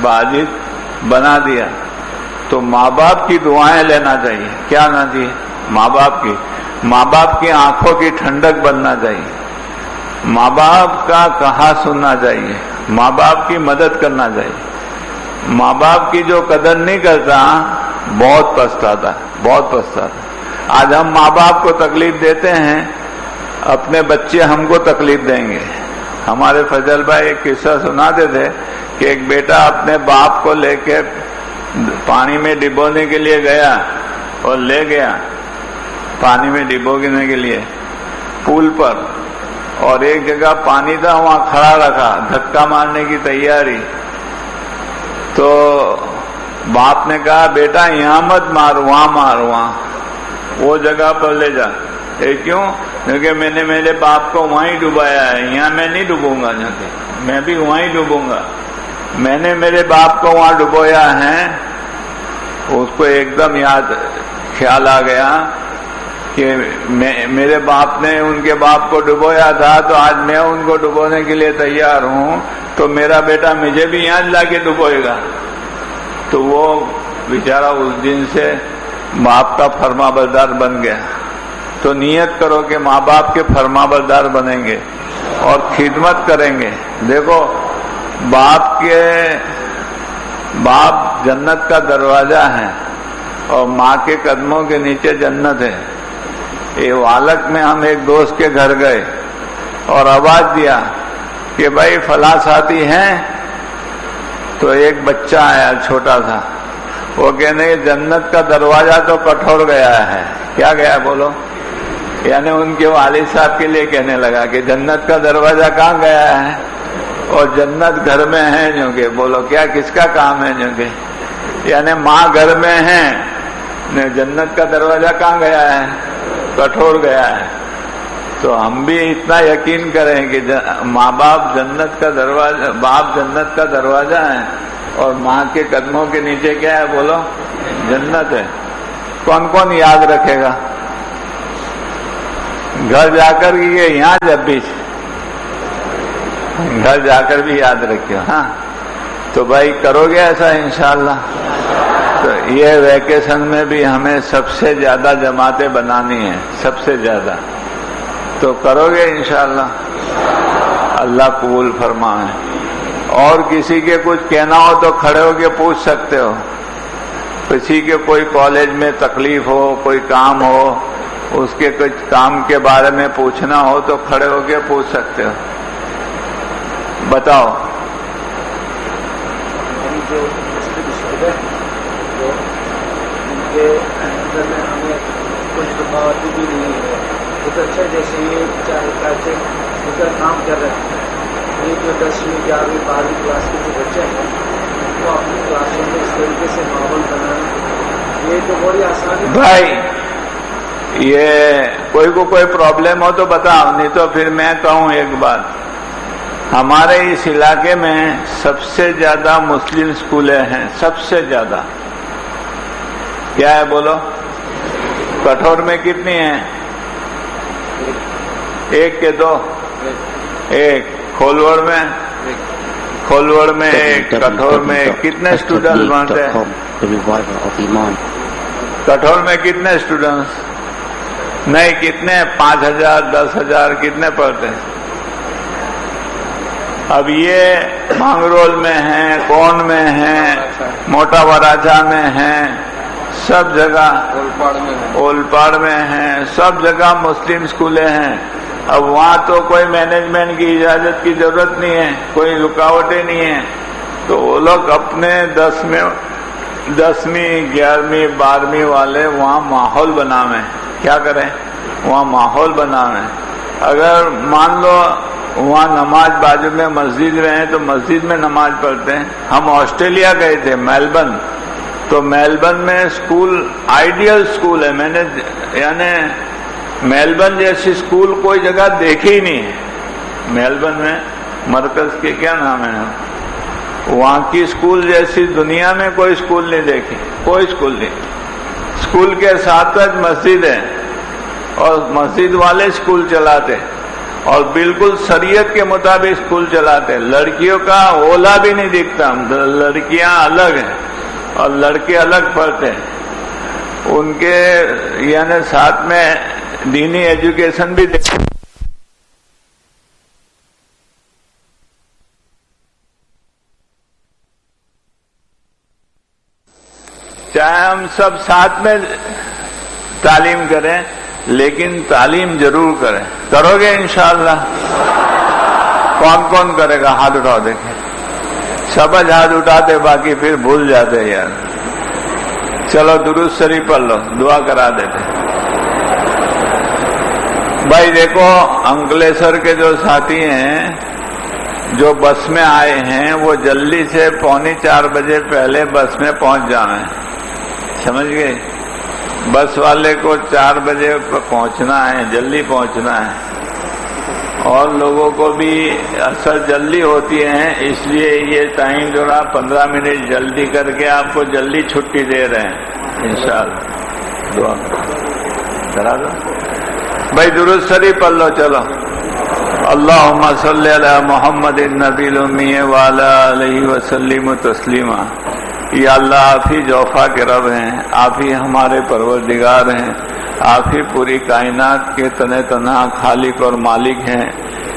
باجد بنا دیا۔ تو ماں باپ کی دعائیں لینا چاہیے، کیا نہ چاہیے، ماں باپ کی آنکھوں کی ٹھنڈک بننا چاہیے، ماں باپ کا کہا سننا چاہیے، ماں باپ کی مدد کرنا چاہیے۔ ماں باپ کی جو قدر نہیں کرتا بہت پچھتاتا، بہت پچھتاتا۔ آج ہم ماں باپ کو تکلیف دیتے ہیں، اپنے بچے ہم کو تکلیف دیں گے۔ ہمارے فضل بھائی ایک قصہ سناتے تھے کہ ایک بیٹا اپنے باپ کو لے کے پانی میں ڈبونے کے لیے گیا، اور لے گیا پانی میں ڈبونے کے لیے پول پر، اور ایک جگہ پانی تھا وہاں کھڑا رکھا، دھکا مارنے کی تیاری۔ تو باپ نے کہا بیٹا یہاں مت مار، وہاں مار، وہاں وہ جگہ پر لے جا۔ کیوں؟ کیونکہ میں نے میرے باپ کو وہاں ہی ڈبایا ہے، یہاں میں نہیں ڈبوں گا، میں بھی وہاں ہی ڈبوں گا۔ میں نے میرے باپ کو وہاں ڈبویا ہے۔ اس کو ایک دم خیال آ گیا کہ میرے باپ نے ان کے باپ کو ڈبویا تھا، تو آج میں ان کو ڈبونے کے لیے تیار ہوں، تو میرا بیٹا مجھے بھی یہاں لا کے ڈبوئے گا۔ تو وہ بیچارہ اس دن سے باپ کا فرما بردار بن گیا۔ تو نیت کرو کہ ماں باپ کے فرما بردار بنیں گے اور خدمت کریں گے۔ دیکھو باپ جنت کا دروازہ ہے اور ماں کے قدموں کے نیچے جنت ہے۔ یہ والک میں ہم ایک دوست کے گھر گئے اور آواز دیا کہ بھائی فلاں ساتھی ہیں، تو ایک بچہ آیا چھوٹا سا، وہ کہنے جنت کا دروازہ تو کٹھور گیا ہے۔ کیا گیا بولو؟ یعنی ان کے والد صاحب کے لیے کہنے لگا کہ جنت کا دروازہ کہاں گیا ہے، اور جنت گھر میں ہے جو کہ، بولو کیا کس کا کام ہے جو کہ، یعنی ماں گھر میں ہے، جنت کا دروازہ کہاں گیا ہے، کٹھور گیا ہے۔ تو ہم بھی اتنا یقین کریں کہ ماں باپ جنت کا دروازہ، باپ جنت کا دروازہ ہے اور ماں کے قدموں کے نیچے کیا ہے بولو؟ جنت ہے۔ کون کون یاد رکھے گا؟ گھر جا کر یہ یہاں جب بھی گھر جا کر بھی یاد رکھیے، ہاں۔ تو بھائی کرو گے ایسا انشاءاللہ؟ تو یہ ویکیشن میں بھی ہمیں سب سے زیادہ جماعتیں بنانی ہیں، سب سے زیادہ، تو کرو گے انشاءاللہ؟ اللہ قبول فرمائے۔ اور کسی کے کچھ کہنا ہو تو کھڑے ہو کے پوچھ سکتے ہو، کسی کے کوئی کالج میں تکلیف ہو، کوئی کام ہو، اس کے کچھ کام کے بارے میں پوچھنا ہو تو کھڑے ہو کے پوچھ سکتے ہو۔ بتاؤ جو مسلم اسٹوڈنٹ جو ان کے اندر میں ہمیں کچھ رکاوٹیں بھی نہیں ہے. ادھر سے جیسے یہ چاہے ادھر کام کر رہے ہیں, یہ جو 10ویں 11ویں 12ویں کلاس کے جو بچے ہیں ان کو اپنی کلاسوں میں اس طریقے سے ماحول بنانا یہ تو بڑی آسانی. بھائی یہ کوئی پرابلم ہو تو بتاؤ, نہیں تو پھر میں کہوں ایک بات. ہمارے اس علاقے میں سب سے زیادہ مسلم اسکولیں ہیں, سب سے زیادہ. کیا ہے بولو؟ کٹھور میں کتنی ہیں؟ ایک کے دو؟ ایک. کھولوڑ میں ایک, کٹھور میں ایک. کتنے اسٹوڈنٹس بنتے ہیں کٹھور میں؟ کتنے اسٹوڈنٹس؟ نہیں, کتنے؟ 5000 10,000 کتنے پڑھتے ہیں؟ اب یہ مانگرول میں ہیں, کون میں ہیں, موٹا وراچا میں ہیں, سب جگہ اولپاڑ میں ہیں, سب جگہ مسلم اسکولیں ہیں. اب وہاں تو کوئی مینجمنٹ کی اجازت کی ضرورت نہیں ہے, کوئی رکاوٹیں نہیں ہیں. تو وہ لوگ اپنے 10ویں 11ویں 12ویں والے وہاں ماحول بناویں. کیا کریں؟ وہاں ماحول بناویں. اگر مان لو وہاں نماز بازو میں مسجد میں ہے تو مسجد میں نماز پڑھتے ہیں. ہم آسٹریلیا گئے تھے, میلبرن, تو میلبرن میں اسکول آئیڈیل اسکول ہے. میں نے یعنی میلبرن جیسی اسکول کوئی جگہ دیکھی ہی نہیں ہے. میلبرن میں مرکز کے کیا نام ہے, وہاں کی اسکول جیسی دنیا میں کوئی اسکول نہیں دیکھی, کوئی اسکول نہیں. اسکول کے ساتھ ساتھ مسجد ہے اور مسجد والے اسکول چلاتے اور بالکل شریعت کے مطابق اسکول چلاتے. لڑکیوں کا اولا بھی نہیں دکھتا, لڑکیاں الگ ہیں اور لڑکے الگ پڑھتے ہیں. ان کے یعنی ساتھ میں دینی ایجوکیشن بھی دیکھتے. چاہے ہم سب ساتھ میں تعلیم کریں لیکن تعلیم ضرور کریں. کرو گے انشاءاللہ؟ کون کون کرے گا؟ ہاتھ اٹھاؤ دیکھیں. سب ہاتھ اٹھاتے, باقی پھر بھول جاتے یار. چلو درود شریف پڑھ لو, دعا کرا دیتے. بھائی دیکھو, انکلیشور کے جو ساتھی ہیں جو بس میں آئے ہیں وہ جلدی سے 3:45 بجے پہلے بس میں پہنچ جائیں. سمجھ گئے؟ بس والے کو 4 بجے پہنچنا ہے, جلدی پہنچنا ہے. اور لوگوں کو بھی اثر جلدی ہوتی ہے, اس لیے یہ ٹائم جو رہا 15 منٹ جلدی کر کے آپ کو جلدی چھٹی دے رہے ہیں انشاءاللہ. دعا کرا دو بھائی. درود شریف پڑھ لو. چلو. اللہم صلی علی محمد النبی الامی وعلی علیہ وسلم تسلیما. یا اللہ, آپ ہی جوفا کے رب ہیں, آپ ہی ہمارے پروردگار ہیں, آپ ہی پوری کائنات کے تنہ تنہا خالق اور مالک ہیں.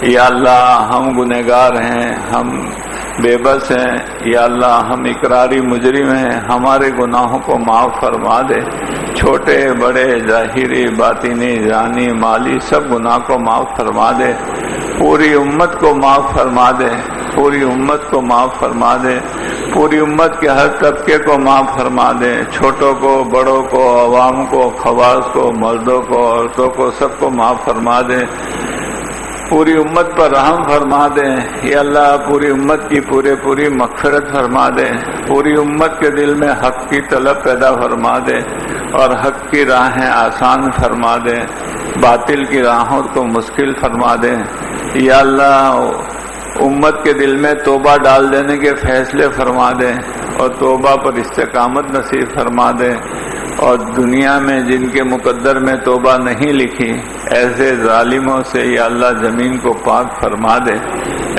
یا اللہ, ہم گنہگار ہیں, ہم بے بس ہیں. یا اللہ, ہم اقراری مجرم ہیں, ہمارے گناہوں کو معاف فرما دے. چھوٹے بڑے, ظاہری باطنی جانی مالی سب گناہ کو معاف فرما دے. پوری امت کو معاف فرما دے, پوری امت کو معاف فرما دے. پوری امت کے ہر طبقے کو معاف فرما دے. چھوٹوں کو, بڑوں کو, عوام کو, خواص کو, مردوں کو, عورتوں کو, سب کو معاف فرما دے. پوری امت پر رحم فرما دے. یا اللہ, پوری امت کی پوری مغفرت فرما دے. پوری امت کے دل میں حق کی طلب پیدا فرما دے اور حق کی راہیں آسان فرما دے, باطل کی راہوں کو مشکل فرما دے. یا اللہ, امت کے دل میں توبہ ڈال دینے کے فیصلے فرما دے اور توبہ پر استقامت نصیب فرما دے. اور دنیا میں جن کے مقدر میں توبہ نہیں لکھی ایسے ظالموں سے یا اللہ زمین کو پاک فرما دے.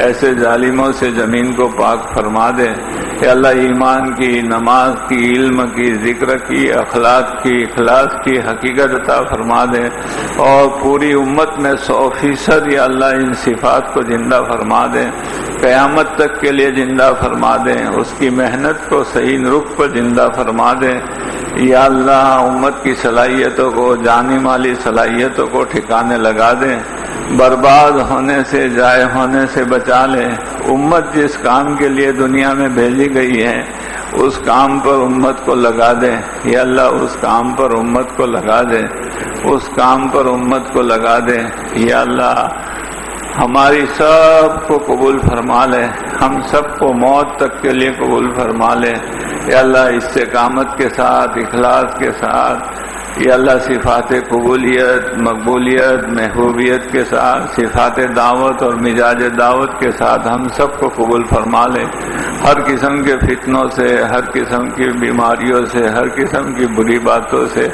ایسے ظالموں سے زمین کو پاک فرما دے. یا اللہ, ایمان کی, نماز کی, علم کی, ذکر کی, اخلاق کی, اخلاص کی حقیقت عطا فرما دے. اور پوری امت میں 100% یا اللہ ان صفات کو زندہ فرما دے. قیامت تک کے لیے زندہ فرما دے. اس کی محنت کو صحیح رخ پر زندہ فرما دے. یا اللہ, امت کی صلاحیتوں کو, جانی مالی صلاحیتوں کو ٹھکانے لگا دے. برباد ہونے سے, ضائع ہونے سے بچا لے. امت جس کام کے لیے دنیا میں بھیجی گئی ہے اس کام پر امت کو لگا دے، یا اللہ اس کام پر امت کو لگا دے، اس کام پر امت کو لگا دے، یا اللہ ہماری سب کو قبول فرما لے، ہم سب کو موت تک کے لیے قبول فرما لے، یا اللہ استقامت کے ساتھ، اخلاص کے ساتھ، یا اللہ صفات قبولیت، مقبولیت، محبوبیت کے ساتھ، صفات دعوت اور مزاج دعوت کے ساتھ ہم سب کو قبول فرما لے، ہر قسم کے فتنوں سے، ہر قسم کی بیماریوں سے، ہر قسم کی بری باتوں سے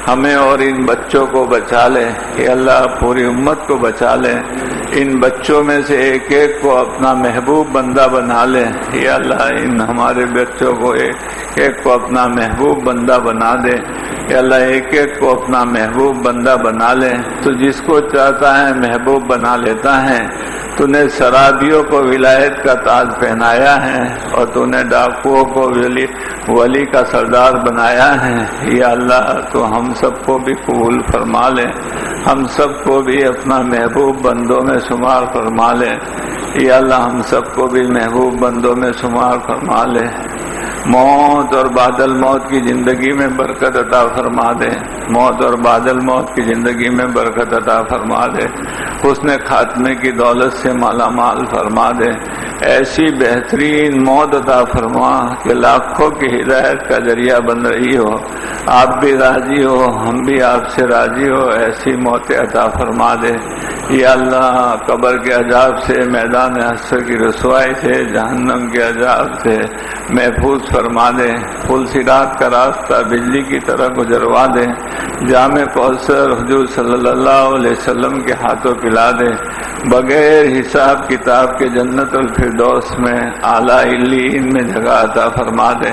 ہمیں اور ان بچوں کو بچا لے، یا اللہ پوری امت کو بچا لے، ان بچوں میں سے ایک ایک کو اپنا محبوب بندہ بنا لے، یا اللہ ان ہمارے بچوں کو ایک ایک کو اپنا محبوب بندہ بنا دے، یا اللہ ایک ایک کو اپنا محبوب بندہ بنا لے، تو جس کو چاہتا ہے محبوب بنا لیتا ہے، تو نے شرابیوں کو ولایت کا تاج پہنایا ہے، اور تو نے ڈاکوؤں کو ولی کا سردار بنایا ہے، یا اللہ تو ہم سب کو بھی قبول فرما لے، ہم سب کو بھی اپنا محبوب بندوں میں شمار فرما لے، یا اللہ ہم سب کو بھی محبوب بندوں میں شمار فرما لے، موت اور بعد الموت کی زندگی میں برکت عطا فرما دے، موت اور بعد الموت کی زندگی میں برکت عطا فرما دے، حسن خاتمے کی دولت سے مالا مال فرما دے، ایسی بہترین موت عطا فرما کہ لاکھوں کی ہدایت کا ذریعہ بن رہی ہو، آپ بھی راضی ہو، ہم بھی آپ سے راضی ہو، ایسی موت عطا فرما دے، یا اللہ قبر کے عذاب سے، میدان حشر کی رسوائی سے، جہنم کے عذاب سے محفوظ فرما دے، پل صراط کا راستہ بجلی کی طرح گزروا دے، جامع کوثر حضور صلی اللہ علیہ وسلم کے ہاتھوں پلا دے، بغیر حساب کتاب کے جنت الفردوس میں اعلیٰ علیین میں جگہ عطا فرما دے،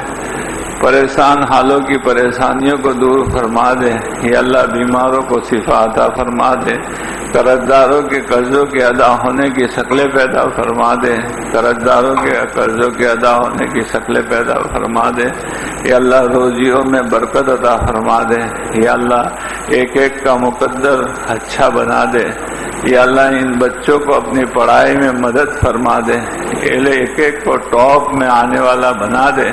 پریشان حالوں کی پریشانیوں کو دور فرما دے، یا اللہ بیماروں کو شفا عطا فرما دے، قرض داروں کے قرضوں کے ادا ہونے کی شکلیں پیدا فرما دے، قرض داروں کے قرضوں کے ادا ہونے کی شکلیں پیدا فرما دے، یا اللہ روزیوں میں برکت عطا فرما دے، یا اللہ ایک ایک کا مقدر اچھا بنا دے، یا اللہ ان بچوں کو اپنی پڑھائی میں مدد فرما دے، ایک ایک کو ٹاپ میں آنے والا بنا دے،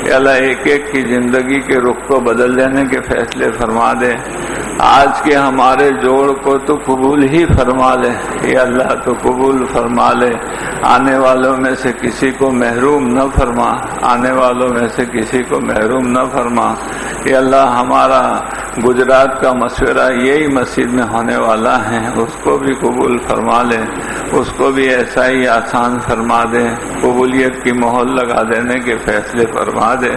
یا اللہ ایک ایک کی زندگی کے رخ کو بدل دینے کے فیصلے فرما دے، آج کے ہمارے جوڑ کو تو قبول ہی فرما لے، یا اللہ تو قبول فرما لے، آنے والوں میں سے کسی کو محروم نہ فرما، آنے والوں میں سے کسی کو محروم نہ فرما، یا اللہ ہمارا گجرات کا مشورہ یہی مسجد میں ہونے والا ہے، اس کو بھی قبول فرما لے، اس کو بھی ایسا ہی آسان فرما دے، قبولیت کی مہر لگا دینے کے فیصلے فرما دے،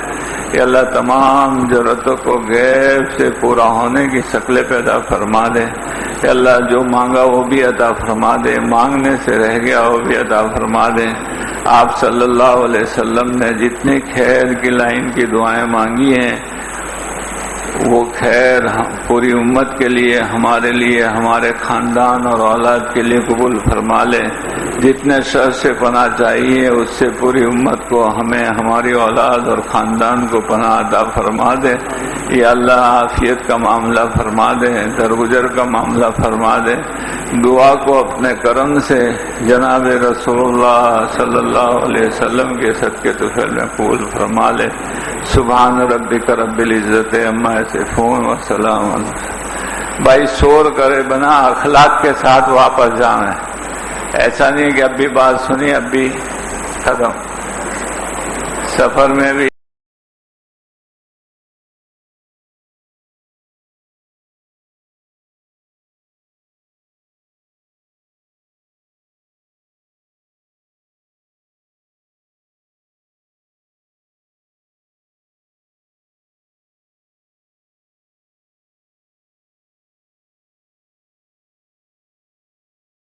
یا اللہ تمام ضرورتوں کو غیب سے پورا ہونے کی شکلیں پیدا فرما دے، یا اللہ جو مانگا وہ بھی عطا فرما دے، مانگنے سے رہ گیا وہ بھی عطا فرما دے، آپ صلی اللہ علیہ وسلم نے جتنی خیر کی لائن کی دعائیں مانگی ہیں وہ خیر پوری امت کے لیے، ہمارے لیے، ہمارے خاندان اور اولاد کے لیے قبول فرما لے، جتنے شر سے پناہ چاہیے اس سے پوری امت کو، ہمیں، ہماری اولاد اور خاندان کو پناہ عطا فرما دے، یا اللہ عافیت کا معاملہ فرما دے، درگزر کا معاملہ فرما دے، دعا کو اپنے کرم سے جناب رسول اللہ صلی اللہ علیہ وسلم کے صدقے طفیل میں قبول فرما لے، سبحان ربک رب العزت عما یصفون وسلام علیہ۔ بھائی شور کرے بنا اخلاق کے ساتھ واپس جانا ہے، ایسا نہیں کہ اب بھی بات سنی اب بھی ختم، سفر میں بھی